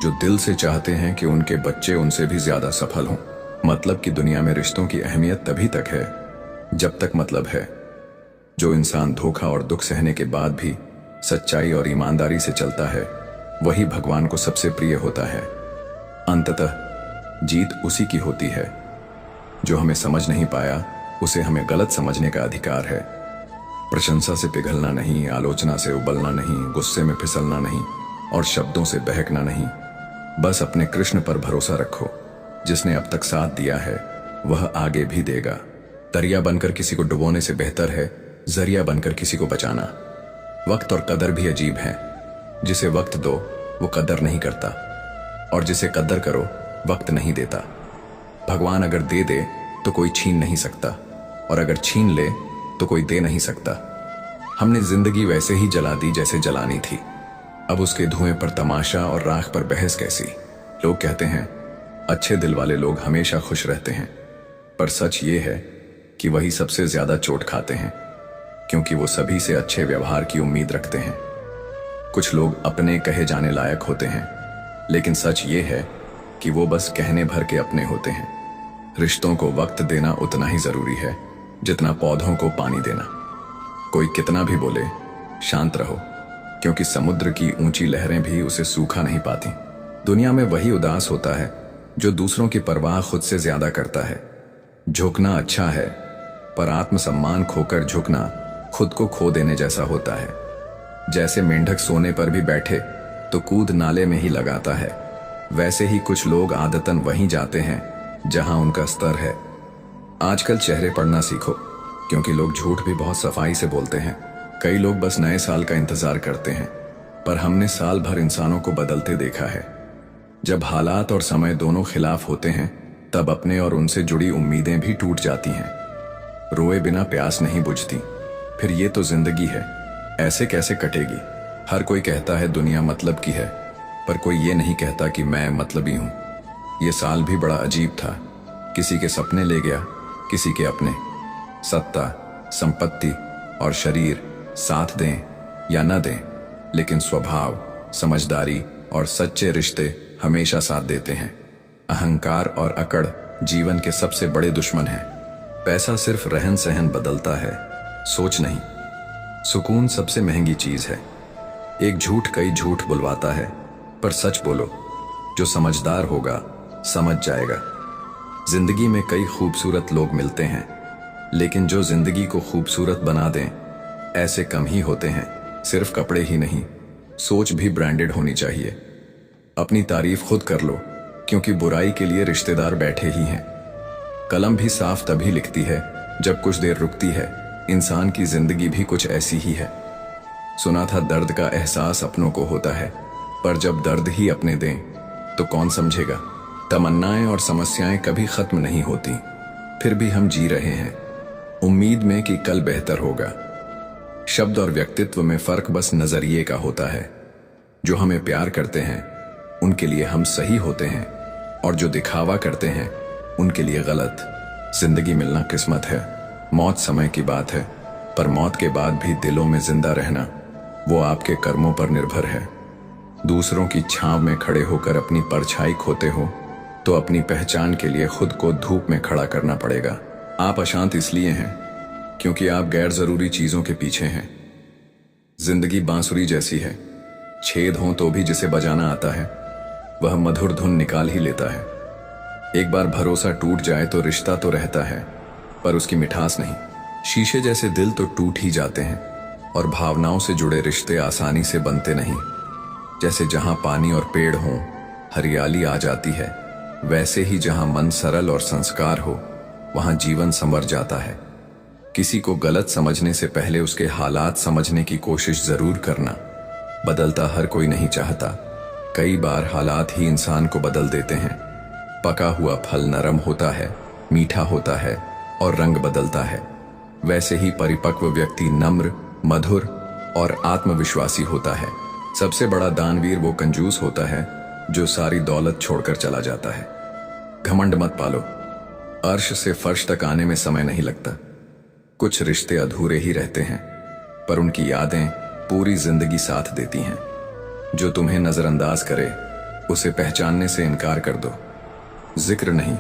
जो दिल से चाहते हैं कि उनके बच्चे उनसे भी ज्यादा सफल हों। मतलब की दुनिया में रिश्तों की अहमियत तभी तक है जब तक मतलब है। जो इंसान धोखा और दुख सहने के बाद भी सच्चाई और ईमानदारी से चलता है वही भगवान को सबसे प्रिय होता है। अंततः जीत उसी की होती है। जो हमें समझ नहीं पाया उसे हमें गलत समझने का अधिकार है। प्रशंसा से पिघलना नहीं, आलोचना से उबलना नहीं, गुस्से में फिसलना नहीं और शब्दों से बहकना नहीं। बस अपने कृष्ण पर भरोसा रखो। जिसने अब तक साथ दिया है वह आगे भी देगा। दरिया बनकर किसी को डुबोने से बेहतर है जरिया बनकर किसी को बचाना। वक्त और कदर भी अजीब है। जिसे वक्त दो वो कदर नहीं करता, और जिसे कदर करो वक्त नहीं देता। भगवान अगर दे दे तो कोई छीन नहीं सकता, और अगर छीन ले तो कोई दे नहीं सकता। हमने जिंदगी वैसे ही जला दी जैसे जलानी थी। अब उसके धुएं पर तमाशा और राख पर बहस कैसी। लोग कहते हैं अच्छे दिल वाले लोग हमेशा खुश रहते हैं, पर सच ये है कि वही सबसे ज्यादा चोट खाते हैं, क्योंकि वो सभी से अच्छे व्यवहार की उम्मीद रखते हैं। कुछ लोग अपने कहे जाने लायक होते हैं, लेकिन सच ये है कि वो बस कहने भर के अपने होते हैं। रिश्तों को वक्त देना उतना ही जरूरी है जितना पौधों को पानी देना। कोई कितना भी बोले शांत रहो, क्योंकि समुद्र की ऊंची लहरें भी उसे सूखा नहीं पाती। दुनिया में वही उदास होता है जो दूसरों की परवाह खुद से ज्यादा करता है। झुकना अच्छा है, पर आत्मसम्मान खोकर झुकना खुद को खो देने जैसा होता है। जैसे मेंढक सोने पर भी बैठे तो कूद नाले में ही लगाता है, वैसे ही कुछ लोग आदतन वहीं जाते हैं जहां उनका स्तर है। आजकल चेहरे पढ़ना सीखो, क्योंकि लोग झूठ भी बहुत सफाई से बोलते हैं। कई लोग बस नए साल का इंतजार करते हैं, पर हमने साल भर इंसानों को बदलते देखा है। जब हालात और समय दोनों खिलाफ होते हैं तब अपने और उनसे जुड़ी उम्मीदें भी टूट जाती हैं। रोए बिना प्यास नहीं बुझती। फिर ये तो जिंदगी है, ऐसे कैसे कटेगी। हर कोई कहता है दुनिया मतलब की है, पर कोई ये नहीं कहता कि मैं मतलबी हूं। ये साल भी बड़ा अजीब था। किसी के सपने ले गया, किसी के अपने। सत्ता, संपत्ति और शरीर साथ दें या न दें, लेकिन स्वभाव, समझदारी और सच्चे रिश्ते हमेशा साथ देते हैं। अहंकार और अकड़ जीवन के सबसे बड़े दुश्मन हैं। पैसा सिर्फ रहन सहन बदलता है, सोच नहीं। सुकून सबसे महंगी चीज है। एक झूठ कई झूठ बुलवाता है, पर सच बोलो। जो समझदार होगा समझ जाएगा। जिंदगी में कई खूबसूरत लोग मिलते हैं, लेकिन जो जिंदगी को खूबसूरत बना दें ऐसे कम ही होते हैं। सिर्फ कपड़े ही नहीं, सोच भी ब्रांडेड होनी चाहिए। अपनी तारीफ खुद कर लो, क्योंकि बुराई के लिए रिश्तेदार बैठे ही हैं। कलम भी साफ तभी लिखती है जब कुछ देर रुकती है। इंसान की जिंदगी भी कुछ ऐसी ही है। सुना था दर्द का एहसास अपनों को होता है, पर जब दर्द ही अपने दें तो कौन समझेगा। तमन्नाएं और समस्याएं कभी खत्म नहीं होती, फिर भी हम जी रहे हैं उम्मीद में कि कल बेहतर होगा। शब्द और व्यक्तित्व में फर्क बस नजरिए का होता है। जो हमें प्यार करते हैं उनके लिए हम सही होते हैं, और जो दिखावा करते हैं उनके लिए गलत। जिंदगी मिलना किस्मत है, मौत समय की बात है, पर मौत के बाद भी दिलों में जिंदा रहना वो आपके कर्मों पर निर्भर है। दूसरों की छांव में खड़े होकर अपनी परछाई खोते हो तो अपनी पहचान के लिए खुद को धूप में खड़ा करना पड़ेगा। आप अशांत इसलिए हैं क्योंकि आप गैर जरूरी चीजों के पीछे हैं। जिंदगी बांसुरी जैसी है, छेद हो तो भी जिसे बजाना आता है वह मधुर धुन निकाल ही लेता है। एक बार भरोसा टूट जाए तो रिश्ता तो रहता है, पर उसकी मिठास नहीं। शीशे जैसे दिल तो टूट ही जाते हैं, और भावनाओं से जुड़े रिश्ते आसानी से बनते नहीं। जैसे जहां पानी और पेड़ हों हरियाली आ जाती है, वैसे ही जहां मन सरल और संस्कार हो वहां जीवन संवर जाता है। किसी को गलत समझने से पहले उसके हालात समझने की कोशिश जरूर करना। बदलता हर कोई नहीं चाहता, कई बार हालात ही इंसान को बदल देते हैं। पका हुआ फल नरम होता है, मीठा होता है और रंग बदलता है। वैसे ही परिपक्व व्यक्ति नम्र, मधुर और आत्मविश्वासी होता है। सबसे बड़ा दानवीर वो कंजूस होता है जो सारी दौलत छोड़कर चला जाता है। घमंड मत पालो, अर्श से फर्श तक आने में समय नहीं लगता। कुछ रिश्ते अधूरे ही रहते हैं, पर उनकी यादें पूरी जिंदगी साथ देती हैं। जो तुम्हें नजरअंदाज करे उसे पहचानने से इनकार कर दो। जिक्र नहीं,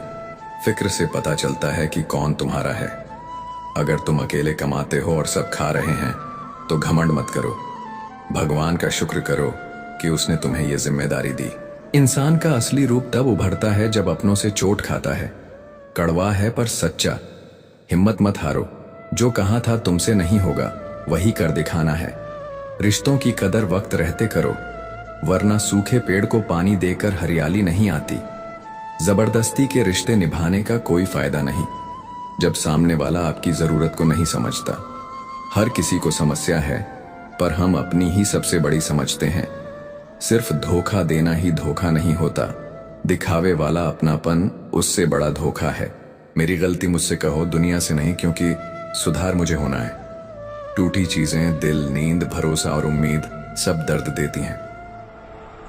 फिक्र से पता चलता है कि कौन तुम्हारा है। अगर तुम अकेले कमाते हो और सब खा रहे हैं तो घमंड मत करो। भगवान का शुक्र करो कि उसने तुम्हें यह जिम्मेदारी दी। इंसान का असली रूप तब उभरता है जब अपनों से चोट खाता है। कड़वा है पर सच्चा। हिम्मत मत हारो, जो कहा था तुमसे नहीं होगा वही कर दिखाना है। रिश्तों की कदर वक्त रहते करो, वरना सूखे पेड़ को पानी देकर हरियाली नहीं आती। जबरदस्ती के रिश्ते निभाने का कोई फायदा नहीं, जब सामने वाला आपकी जरूरत को नहीं समझता। हर किसी को समस्या है, पर हम अपनी ही सबसे बड़ी समझते हैं। सिर्फ धोखा देना ही धोखा नहीं होता, दिखावे वाला अपनापन उससे बड़ा धोखा है। मेरी गलती मुझसे कहो, दुनिया से नहीं, क्योंकि सुधार मुझे होना है। टूटी चीजें दिल, नींद, भरोसा और उम्मीद सब दर्द देती हैं।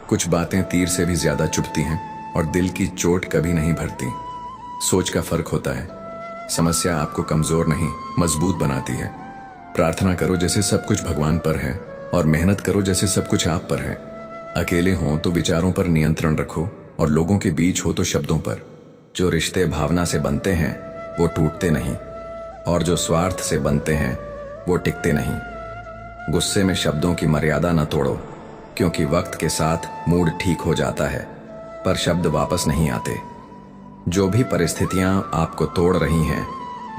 कुछ बातें तीर से भी ज्यादा चुभती हैं और दिल की चोट कभी नहीं भरती। सोच का फर्क होता है। समस्या आपको कमजोर नहीं मजबूत बनाती है। प्रार्थना करो जैसे सब कुछ भगवान पर है, और मेहनत करो जैसे सब कुछ आप पर है। अकेले हो तो विचारों पर नियंत्रण रखो, और लोगों के बीच हो तो शब्दों पर। जो रिश्ते भावना से बनते हैं वो टूटते नहीं, और जो स्वार्थ से बनते हैं वो टिकते नहीं। गुस्से में शब्दों की मर्यादा न तोड़ो, क्योंकि वक्त के साथ मूड ठीक हो जाता है, पर शब्द वापस नहीं आते। जो भी परिस्थितियां आपको तोड़ रही हैं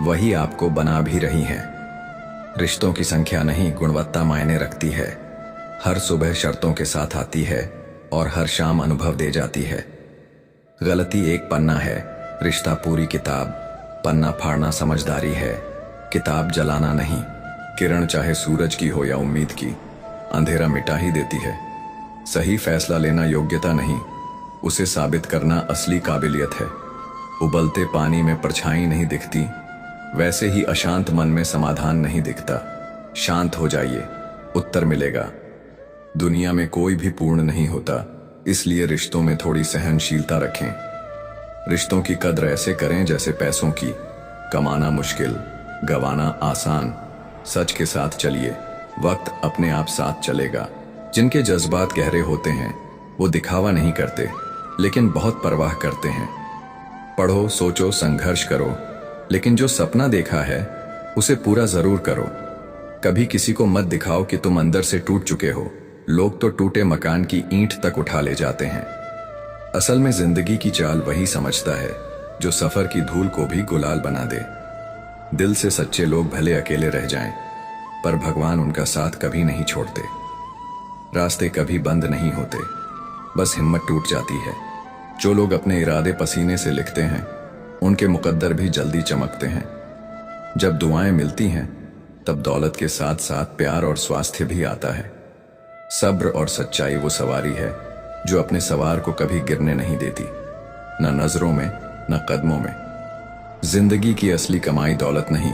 वही आपको बना भी रही हैं। रिश्तों की संख्या नहीं गुणवत्ता मायने रखती है। हर सुबह शर्तों के साथ आती है और हर शाम अनुभव दे जाती है। गलती एक पन्ना है, रिश्ता पूरी किताब। पन्ना फाड़ना समझदारी है, किताब जलाना नहीं। किरण चाहे सूरज की हो या उम्मीद की, अंधेरा मिटा ही देती है। सही फैसला लेना योग्यता नहीं, उसे साबित करना असली काबिलियत है। उबलते पानी में परछाई नहीं दिखती, वैसे ही अशांत मन में समाधान नहीं दिखता। शांत हो जाइए, उत्तर मिलेगा। दुनिया में कोई भी पूर्ण नहीं होता, इसलिए रिश्तों में थोड़ी सहनशीलता रखें। रिश्तों की कद्र ऐसे करें जैसे पैसों की। कमाना मुश्किल, गवाना आसान। सच के साथ चलिए, वक्त अपने आप साथ चलेगा। जिनके जज्बात गहरे होते हैं वो दिखावा नहीं करते, लेकिन बहुत परवाह करते हैं। पढ़ो, सोचो, संघर्ष करो, लेकिन जो सपना देखा है उसे पूरा जरूर करो। कभी किसी को मत दिखाओ कि तुम अंदर से टूट चुके हो। लोग तो टूटे मकान की ईंट तक उठा ले जाते हैं। असल में जिंदगी की चाल वही समझता है जो सफर की धूल को भी गुलाल बना दे। दिल से सच्चे लोग भले अकेले रह जाएं, पर भगवान उनका साथ कभी नहीं छोड़ते। रास्ते कभी बंद नहीं होते, बस हिम्मत टूट जाती है। जो लोग अपने इरादे पसीने से लिखते हैं, उनके मुकद्दर भी जल्दी चमकते हैं। जब दुआएं मिलती हैं, तब दौलत के साथ साथ प्यार और स्वास्थ्य भी आता है। सब्र और सच्चाई वो सवारी है जो अपने सवार को कभी गिरने नहीं देती, न नजरों में न कदमों में। जिंदगी की असली कमाई दौलत नहीं,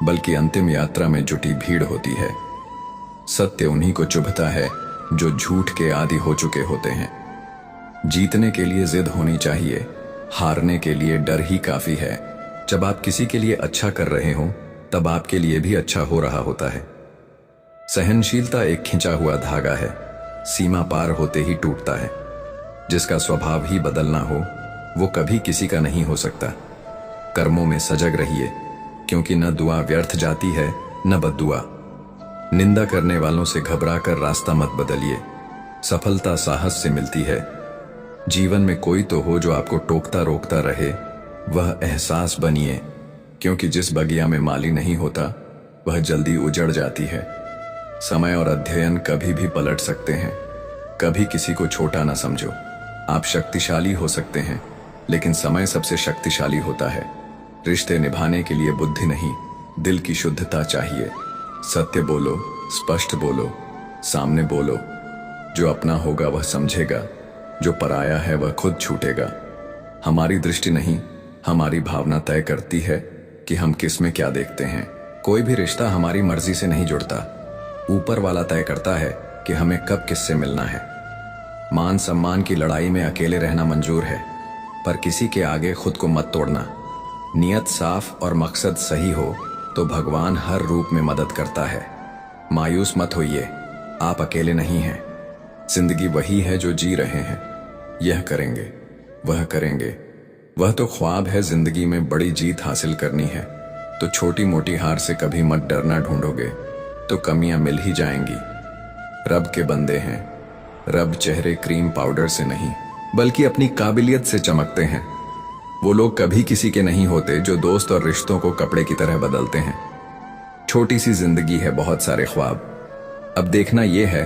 बल्कि अंतिम यात्रा में जुटी भीड़ होती है। सत्य उन्हीं को चुभता है जो झूठ के आदी हो चुके होते हैं। जीतने के लिए जिद होनी चाहिए, हारने के लिए डर ही काफी है। जब आप किसी के लिए अच्छा कर रहे हो, तब आपके लिए भी अच्छा हो रहा होता है। सहनशीलता एक खिंचा हुआ धागा है, सीमा पार होते ही टूटता है। जिसका स्वभाव ही बदलना हो, वो कभी किसी का नहीं हो सकता। कर्मों में सजग रहिए, क्योंकि न दुआ व्यर्थ जाती है न बद्दुआ। निंदा करने वालों से घबराकर रास्ता मत बदलिए, सफलता साहस से मिलती है। जीवन में कोई तो हो जो आपको टोकता रोकता रहे, वह एहसास बनिए, क्योंकि जिस बगिया में माली नहीं होता, वह जल्दी उजड़ जाती है। समय और अध्ययन कभी भी पलट सकते हैं। कभी किसी को छोटा ना समझो। आप शक्तिशाली हो सकते हैं, लेकिन समय सबसे शक्तिशाली होता है। रिश्ते निभाने के लिए बुद्धि नहीं, दिल की शुद्धता चाहिए। सत्य बोलो, स्पष्ट बोलो, सामने बोलो। जो अपना होगा वह समझेगा, जो पराया है वह खुद छूटेगा। हमारी दृष्टि नहीं, हमारी भावना तय करती है कि हम किस में क्या देखते हैं। कोई भी रिश्ता हमारी मर्जी से नहीं जुड़ता, ऊपर वाला तय करता है कि हमें कब किससे मिलना है। मान सम्मान की लड़ाई में अकेले रहना मंजूर है, पर किसी के आगे खुद को मत तोड़ना। नियत साफ और मकसद सही हो तो भगवान हर रूप में मदद करता है। मायूस मत होइए, आप अकेले नहीं हैं। जिंदगी वही है जो जी रहे हैं। यह करेंगे, वह करेंगे, वह तो ख्वाब है। जिंदगी में बड़ी जीत हासिल करनी है तो छोटी मोटी हार से कभी मत डरना। ढूंढोगे तो कमियां मिल ही जाएंगी। रब के बंदे हैं। रब चेहरे क्रीम पाउडर से नहीं, बल्कि अपनी काबिलियत से चमकते हैं। वो लोग कभी किसी के नहीं होते जो दोस्त और रिश्तों को कपड़े की तरह बदलते हैं। छोटी सी जिंदगी है, बहुत सारे ख्वाब। अब देखना यह है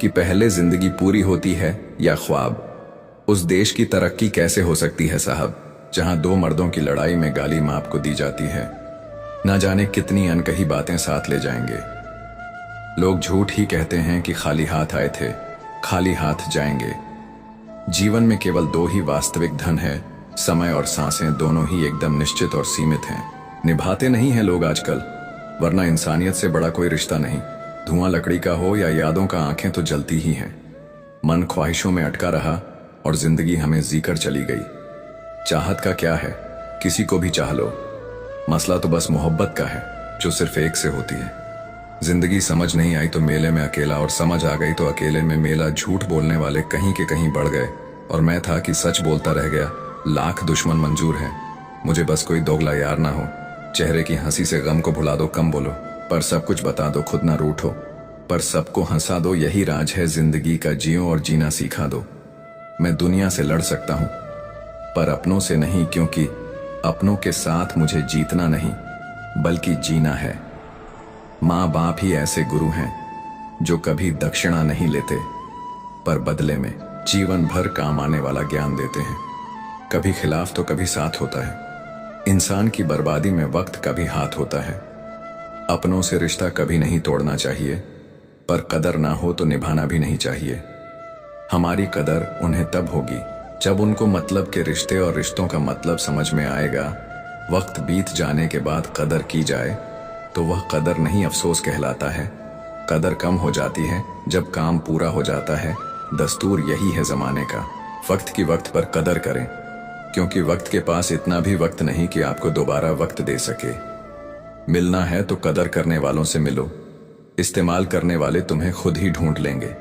कि पहले जिंदगी पूरी होती है या ख्वाब। उस देश की तरक्की कैसे हो सकती है साहब, जहां दो मर्दों की लड़ाई में गाली माँ को दी जाती है। ना जाने कितनी अनकही बातें साथ ले जाएंगे। लोग झूठ ही कहते हैं कि खाली हाथ आए थे, खाली हाथ जाएंगे। जीवन में केवल दो ही वास्तविक धन है, समय और सांसें। दोनों ही एकदम निश्चित और सीमित हैं। निभाते नहीं हैं लोग आजकल, वरना इंसानियत से बड़ा कोई रिश्ता नहीं। धुआं लकड़ी का हो या यादों का, आंखें तो जलती ही हैं। मन ख्वाहिशों में अटका रहा और जिंदगी हमें जीकर चली गई। चाहत का क्या है, किसी को भी चाह लो। मसला तो बस मोहब्बत का है, जो सिर्फ एक से होती है। जिंदगी समझ नहीं आई तो मेले में अकेला, और समझ आ गई तो अकेले में मेला। झूठ बोलने वाले कहीं के कहीं बढ़ गए, और मैं था कि सच बोलता रह गया। लाख दुश्मन मंजूर है, मुझे बस कोई दोगला यार ना हो। चेहरे की हंसी से गम को भुला दो, कम बोलो, पर सब कुछ बता दो, खुद ना रूठो, पर सबको हंसा दो। यही राज है जिंदगी का, जियो और जीना सिखा दो। मैं दुनिया से लड़ सकता हूं, पर अपनों से नहीं, क्योंकि अपनों के साथ मुझे जीतना नहीं बल्कि जीना है। माँ बाप ही ऐसे गुरु हैं जो कभी दक्षिणा नहीं लेते, पर बदले में जीवन भर काम आने वाला ज्ञान देते हैं। कभी खिलाफ तो कभी साथ होता है। इंसान की बर्बादी में वक्त का भी हाथ होता है। अपनों से रिश्ता कभी नहीं तोड़ना चाहिए, पर कदर ना हो तो निभाना भी नहीं चाहिए। हमारी कदर उन्हें तब होगी जब उनको मतलब के रिश्ते और रिश्तों का मतलब समझ में आएगा। वक्त बीत जाने के बाद कदर की जाए तो वह कदर नहीं, अफसोस कहलाता है। कदर कम हो जाती है जब काम पूरा हो जाता है। दस्तूर यही है जमाने का, वक्त की वक्त पर कदर करें, क्योंकि वक्त के पास इतना भी वक्त नहीं कि आपको दोबारा वक्त दे सके। मिलना है तो कदर करने वालों से मिलो, इस्तेमाल करने वाले तुम्हें खुद ही ढूंढ लेंगे।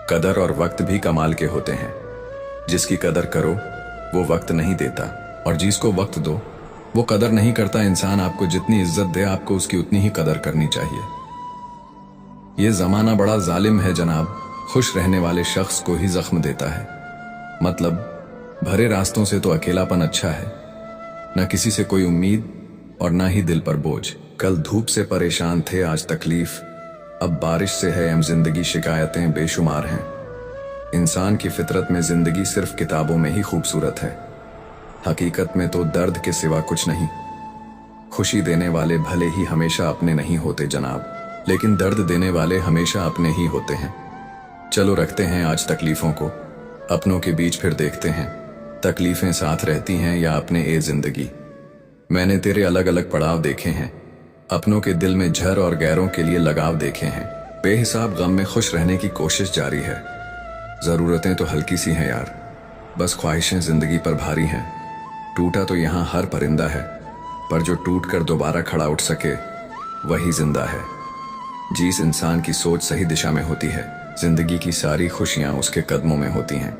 कदर और वक्त भी कमाल के होते हैं। जिसकी कदर करो वो वक्त नहीं देता, और जिसको वक्त दो वो कदर नहीं करता। इंसान आपको जितनी इज्जत दे आपको उसकी उतनी ही कदर करनी चाहिए। ये जमाना बड़ा जालिम है जनाब, खुश रहने वाले शख्स को ही जख्म देता है। मतलब भरे रास्तों से तो अकेलापन अच्छा है, न किसी से कोई उम्मीद और ना ही दिल पर बोझ। कल धूप से परेशान थे, आज तकलीफ, अब बारिश से है एम जिंदगी, शिकायतें बेशुमार हैं। इंसान की फितरत में जिंदगी सिर्फ किताबों में ही खूबसूरत है, हकीकत में तो दर्द के सिवा कुछ नहीं। खुशी देने वाले भले ही हमेशा अपने नहीं होते जनाब, लेकिन दर्द देने वाले हमेशा अपने ही होते हैं। चलो रखते हैं आज तकलीफों को अपनों के बीच, फिर देखते हैं तकलीफें साथ रहती हैं या अपने ए जिंदगी। मैंने तेरे अलग अलग पड़ाव देखे हैं, अपनों के दिल में झर और गैरों के लिए लगाव देखे हैं। बेहिसाब गम में खुश रहने की कोशिश जारी है। जरूरतें तो हल्की सी हैं यार, बस ख्वाहिशें जिंदगी पर भारी हैं। टूटा तो यहाँ हर परिंदा है, पर जो टूट कर दोबारा खड़ा उठ सके वही जिंदा है। जिस इंसान की सोच सही दिशा में होती है, जिंदगी की सारी खुशियां उसके कदमों में होती हैं।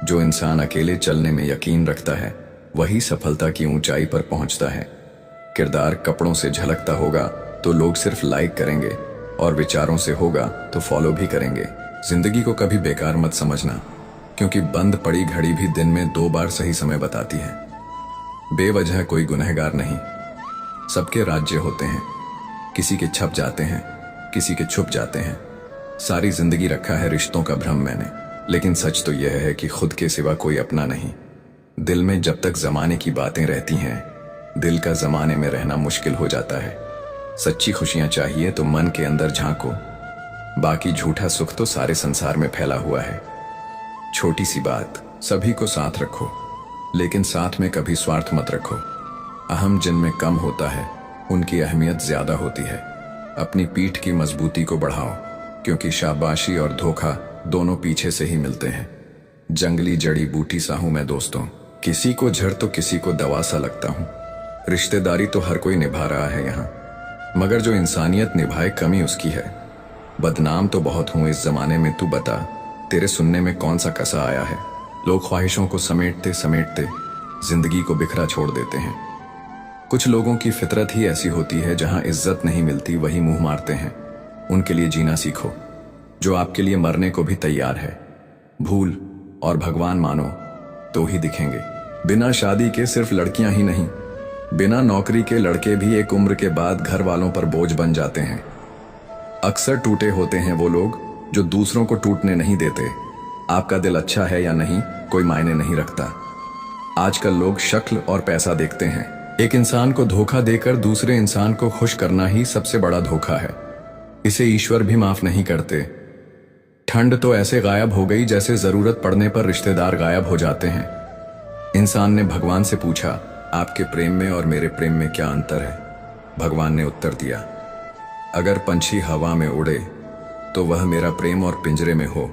जो इंसान अकेले चलने में यकीन रखता है वही सफलता की ऊंचाई पर पहुंचता है। किरदार कपड़ों से झलकता होगा तो लोग सिर्फ लाइक करेंगे, और विचारों से होगा तो फॉलो भी करेंगे। जिंदगी को कभी बेकार मत समझना, क्योंकि बंद पड़ी घड़ी भी दिन में 2 बार सही समय बताती है। बेवजह कोई गुनहगार नहीं, सबके राज्य होते हैं, किसी के छप जाते हैं, किसी के छुप जाते हैं। सारी जिंदगी रखा है रिश्तों का भ्रम मैंने, लेकिन सच तो यह है कि खुद के सिवा कोई अपना नहीं। दिल में जब तक जमाने की बातें रहती हैं, दिल का जमाने में रहना मुश्किल हो जाता है। सच्ची खुशियां चाहिए तो मन के अंदर झांको, बाकी झूठा सुख तो सारे संसार में फैला हुआ है। छोटी सी बात, सभी को साथ रखो, लेकिन साथ में कभी स्वार्थ मत रखो। अहम जिनमें कम होता है उनकी अहमियत ज्यादा होती है। अपनी पीठ की मजबूती को बढ़ाओ, क्योंकि शाबाशी और धोखा दोनों पीछे से ही मिलते हैं। जंगली जड़ी बूटी सा हूं मैं दोस्तों, किसी को जड़ तो किसी को दवा सा लगता हूं। रिश्तेदारी तो हर कोई निभा रहा है यहाँ, मगर जो इंसानियत निभाए कमी उसकी है। बदनाम तो बहुत हूं इस जमाने में, तू बता तेरे सुनने में कौन सा कसा आया है। लोग ख्वाहिशों को समेटते समेटते जिंदगी को बिखरा छोड़ देते हैं। कुछ लोगों की फितरत ही ऐसी होती है, जहां इज्जत नहीं मिलती वही मुंह मारते हैं। उनके लिए जीना सीखो, जो आपके लिए मरने को भी तैयार है। भूल और भगवान मानो तो ही दिखेंगे। बिना शादी के सिर्फ लड़कियां ही नहीं, बिना नौकरी के लड़के भी एक उम्र के बाद घर वालों पर बोझ बन जाते हैं। अक्सर टूटे होते हैं वो लोग जो दूसरों को टूटने नहीं देते। आपका दिल अच्छा है या नहीं कोई मायने नहीं रखता। आजकल लोग शक्ल और पैसा देखते हैं। एक इंसान को धोखा देकर दूसरे इंसान को खुश करना ही सबसे बड़ा धोखा है। इसे ईश्वर भी माफ नहीं करते। ठंड तो ऐसे गायब हो गई जैसे जरूरत पड़ने पर रिश्तेदार गायब हो जाते हैं। इंसान ने भगवान से पूछा, आपके प्रेम में और मेरे प्रेम में क्या अंतर है? भगवान ने उत्तर दिया, अगर पंछी हवा में उड़े तो वह मेरा प्रेम, और पिंजरे में हो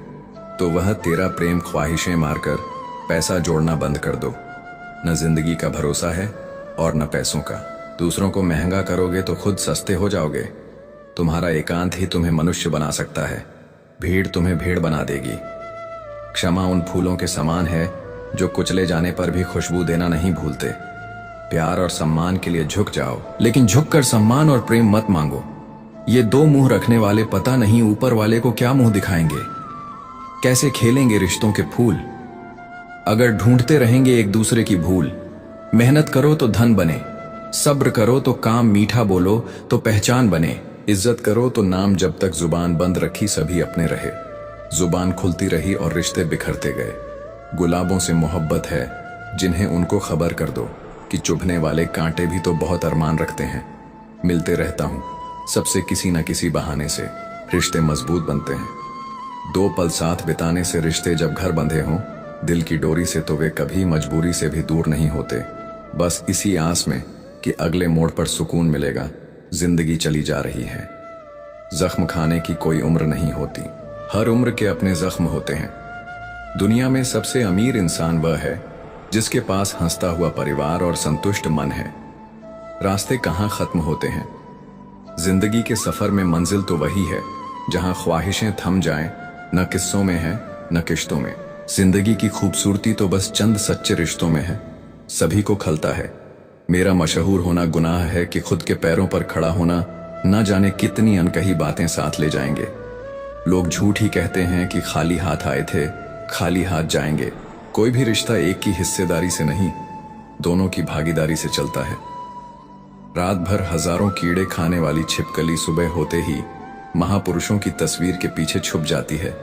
तो वह तेरा प्रेम। ख्वाहिशें मारकर पैसा जोड़ना बंद कर दो। न जिंदगी का भरोसा है और न पैसों का। दूसरों को महंगा करोगे तो खुद सस्ते हो जाओगे। तुम्हारा एकांत ही तुम्हें मनुष्य बना सकता है, भीड़ तुम्हें भेड़ बना देगी। क्षमा उन फूलों के समान है जो कुचले जाने पर भी खुशबू देना नहीं भूलते। प्यार और सम्मान के लिए झुक जाओ, लेकिन झुककर सम्मान और प्रेम मत मांगो। ये 2 मुंह रखने वाले पता नहीं ऊपर वाले को क्या मुंह दिखाएंगे, कैसे खेलेंगे रिश्तों के फूल। अगर ढूंढते रहेंगे एक दूसरे की भूल, मेहनत करो तो धन बने, सब्र करो तो काम मीठा बोलो तो पहचान बने, इज्जत करो तो नाम। जब तक जुबान बंद रखी सभी अपने रहे, जुबान खुलती रही और रिश्ते बिखरते गए। गुलाबों से मोहब्बत है जिन्हें उनको खबर कर दो कि चुभने वाले कांटे भी तो बहुत अरमान रखते हैं। मिलते रहता हूं सबसे किसी न किसी बहाने से, रिश्ते मजबूत बनते हैं। 2 पल साथ बिताने से रिश्ते जब घर बंधे हों दिल की डोरी से, तो वे कभी मजबूरी से भी दूर नहीं होते। बस इसी आस में कि अगले मोड़ पर सुकून मिलेगा। जिंदगी चली जा रही है, जख्म खाने की कोई उम्र नहीं होती। हर उम्र के अपने जख्म होते हैं। दुनिया में सबसे अमीर इंसान वह है जिसके पास हंसता हुआ परिवार और संतुष्ट मन है। रास्ते कहाँ खत्म होते हैं? जिंदगी के सफर में मंजिल तो वही है जहां ख्वाहिशें थम जाएं, न किस्सों में है न किश्तों में। जिंदगी की खूबसूरती तो बस चंद सच्चे रिश्तों में है। सभी को खलता है। मेरा मशहूर होना गुनाह है कि खुद के पैरों पर खड़ा होना न जाने कितनी अनकही बातें साथ ले जाएंगे। लोग झूठ ही कहते हैं कि खाली हाथ आए थे, खाली हाथ जाएंगे। कोई भी रिश्ता एक की हिस्सेदारी से नहीं, दोनों की भागीदारी से चलता है। रात भर हजारों कीड़े खाने वाली छिपकली सुबह होते ही महापुरुषों की तस्वीर के पीछे छुप जाती है।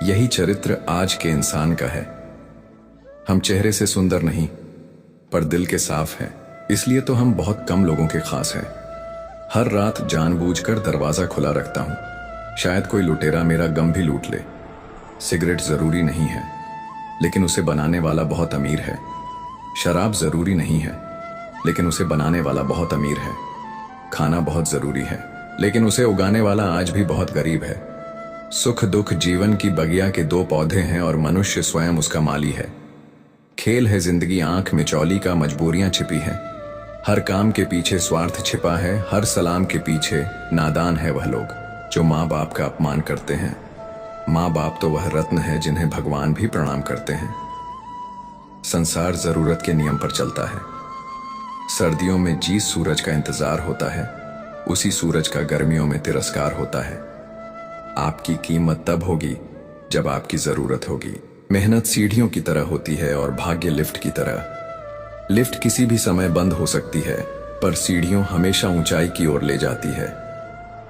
यही चरित्र आज के इंसान का है। हम चेहरे से सुंदर नहीं, पर दिल के साफ हैं, इसलिए तो हम बहुत कम लोगों के खास हैं। हर रात जानबूझकर दरवाजा खुला रखता हूं, शायद कोई लुटेरा मेरा गम भी लूट ले। सिगरेट जरूरी नहीं है, लेकिन उसे बनाने वाला बहुत अमीर है। शराब जरूरी नहीं है, लेकिन उसे बनाने वाला बहुत अमीर है। खाना बहुत जरूरी है, लेकिन उसे उगाने वाला आज भी बहुत गरीब है। सुख दुख जीवन की बगिया के दो पौधे हैं और मनुष्य स्वयं उसका माली है। खेल है जिंदगी आंख में चौली का, मजबूरियां छिपी हैं। हर काम के पीछे स्वार्थ छिपा है, हर सलाम के पीछे नादान है वह लोग जो माँ बाप का अपमान करते हैं। माँ बाप तो वह रत्न है जिन्हें भगवान भी प्रणाम करते हैं। संसार जरूरत के नियम पर चलता है। सर्दियों में जिस सूरज का इंतजार होता है, उसी सूरज का गर्मियों में तिरस्कार होता है। आपकी कीमत तब होगी जब आपकी जरूरत होगी। मेहनत सीढ़ियों की तरह होती है और भाग्य लिफ्ट की तरह। लिफ्ट किसी भी समय बंद हो सकती है, पर सीढ़ियों हमेशा ऊंचाई की ओर ले जाती है।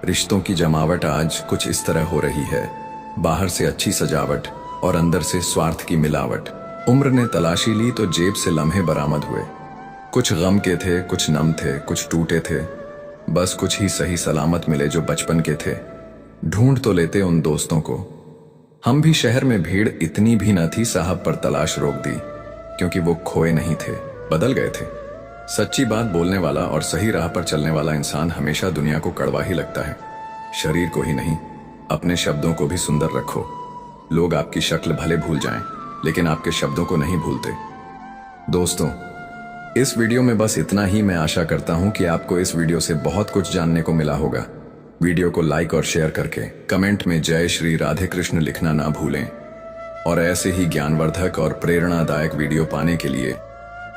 रिश्तों की जमावट आज कुछ इस तरह हो रही है, बाहर से अच्छी सजावट और अंदर से स्वार्थ की मिलावट। उम्र ने तलाशी ली तो जेब से लम्हे बरामद हुए। कुछ गम के थे, कुछ नम थे, कुछ टूटे थे, बस कुछ ही सही सलामत मिले जो बचपन के थे। ढूंढ तो लेते उन दोस्तों को। हम भी शहर में भीड़ इतनी भी न थी, साहब पर तलाश रोक दी, क्योंकि वो खोए नहीं थे, बदल गए थे। सच्ची बात बोलने वाला और सही राह पर चलने वाला इंसान हमेशा दुनिया को कड़वा ही लगता है। शरीर को ही नहीं, अपने शब्दों को भी सुंदर रखो। लोग आपकी शक्ल भले भूल जाएं, लेकिन आपके शब्दों को नहीं भूलते। दोस्तों, इस वीडियो में बस इतना ही। मैं आशा करता हूं कि आपको इस वीडियो से बहुत कुछ जानने को मिला होगा। वीडियो को लाइक और शेयर करके कमेंट में जय श्री राधे कृष्ण लिखना ना भूलें। और ऐसे ही ज्ञानवर्धक और प्रेरणादायक वीडियो पाने के लिए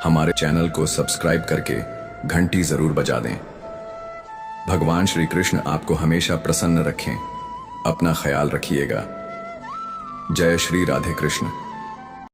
हमारे चैनल को सब्सक्राइब करके घंटी जरूर बजा दें। भगवान श्री कृष्ण आपको हमेशा प्रसन्न रखें। अपना ख्याल रखिएगा। जय श्री राधे कृष्ण।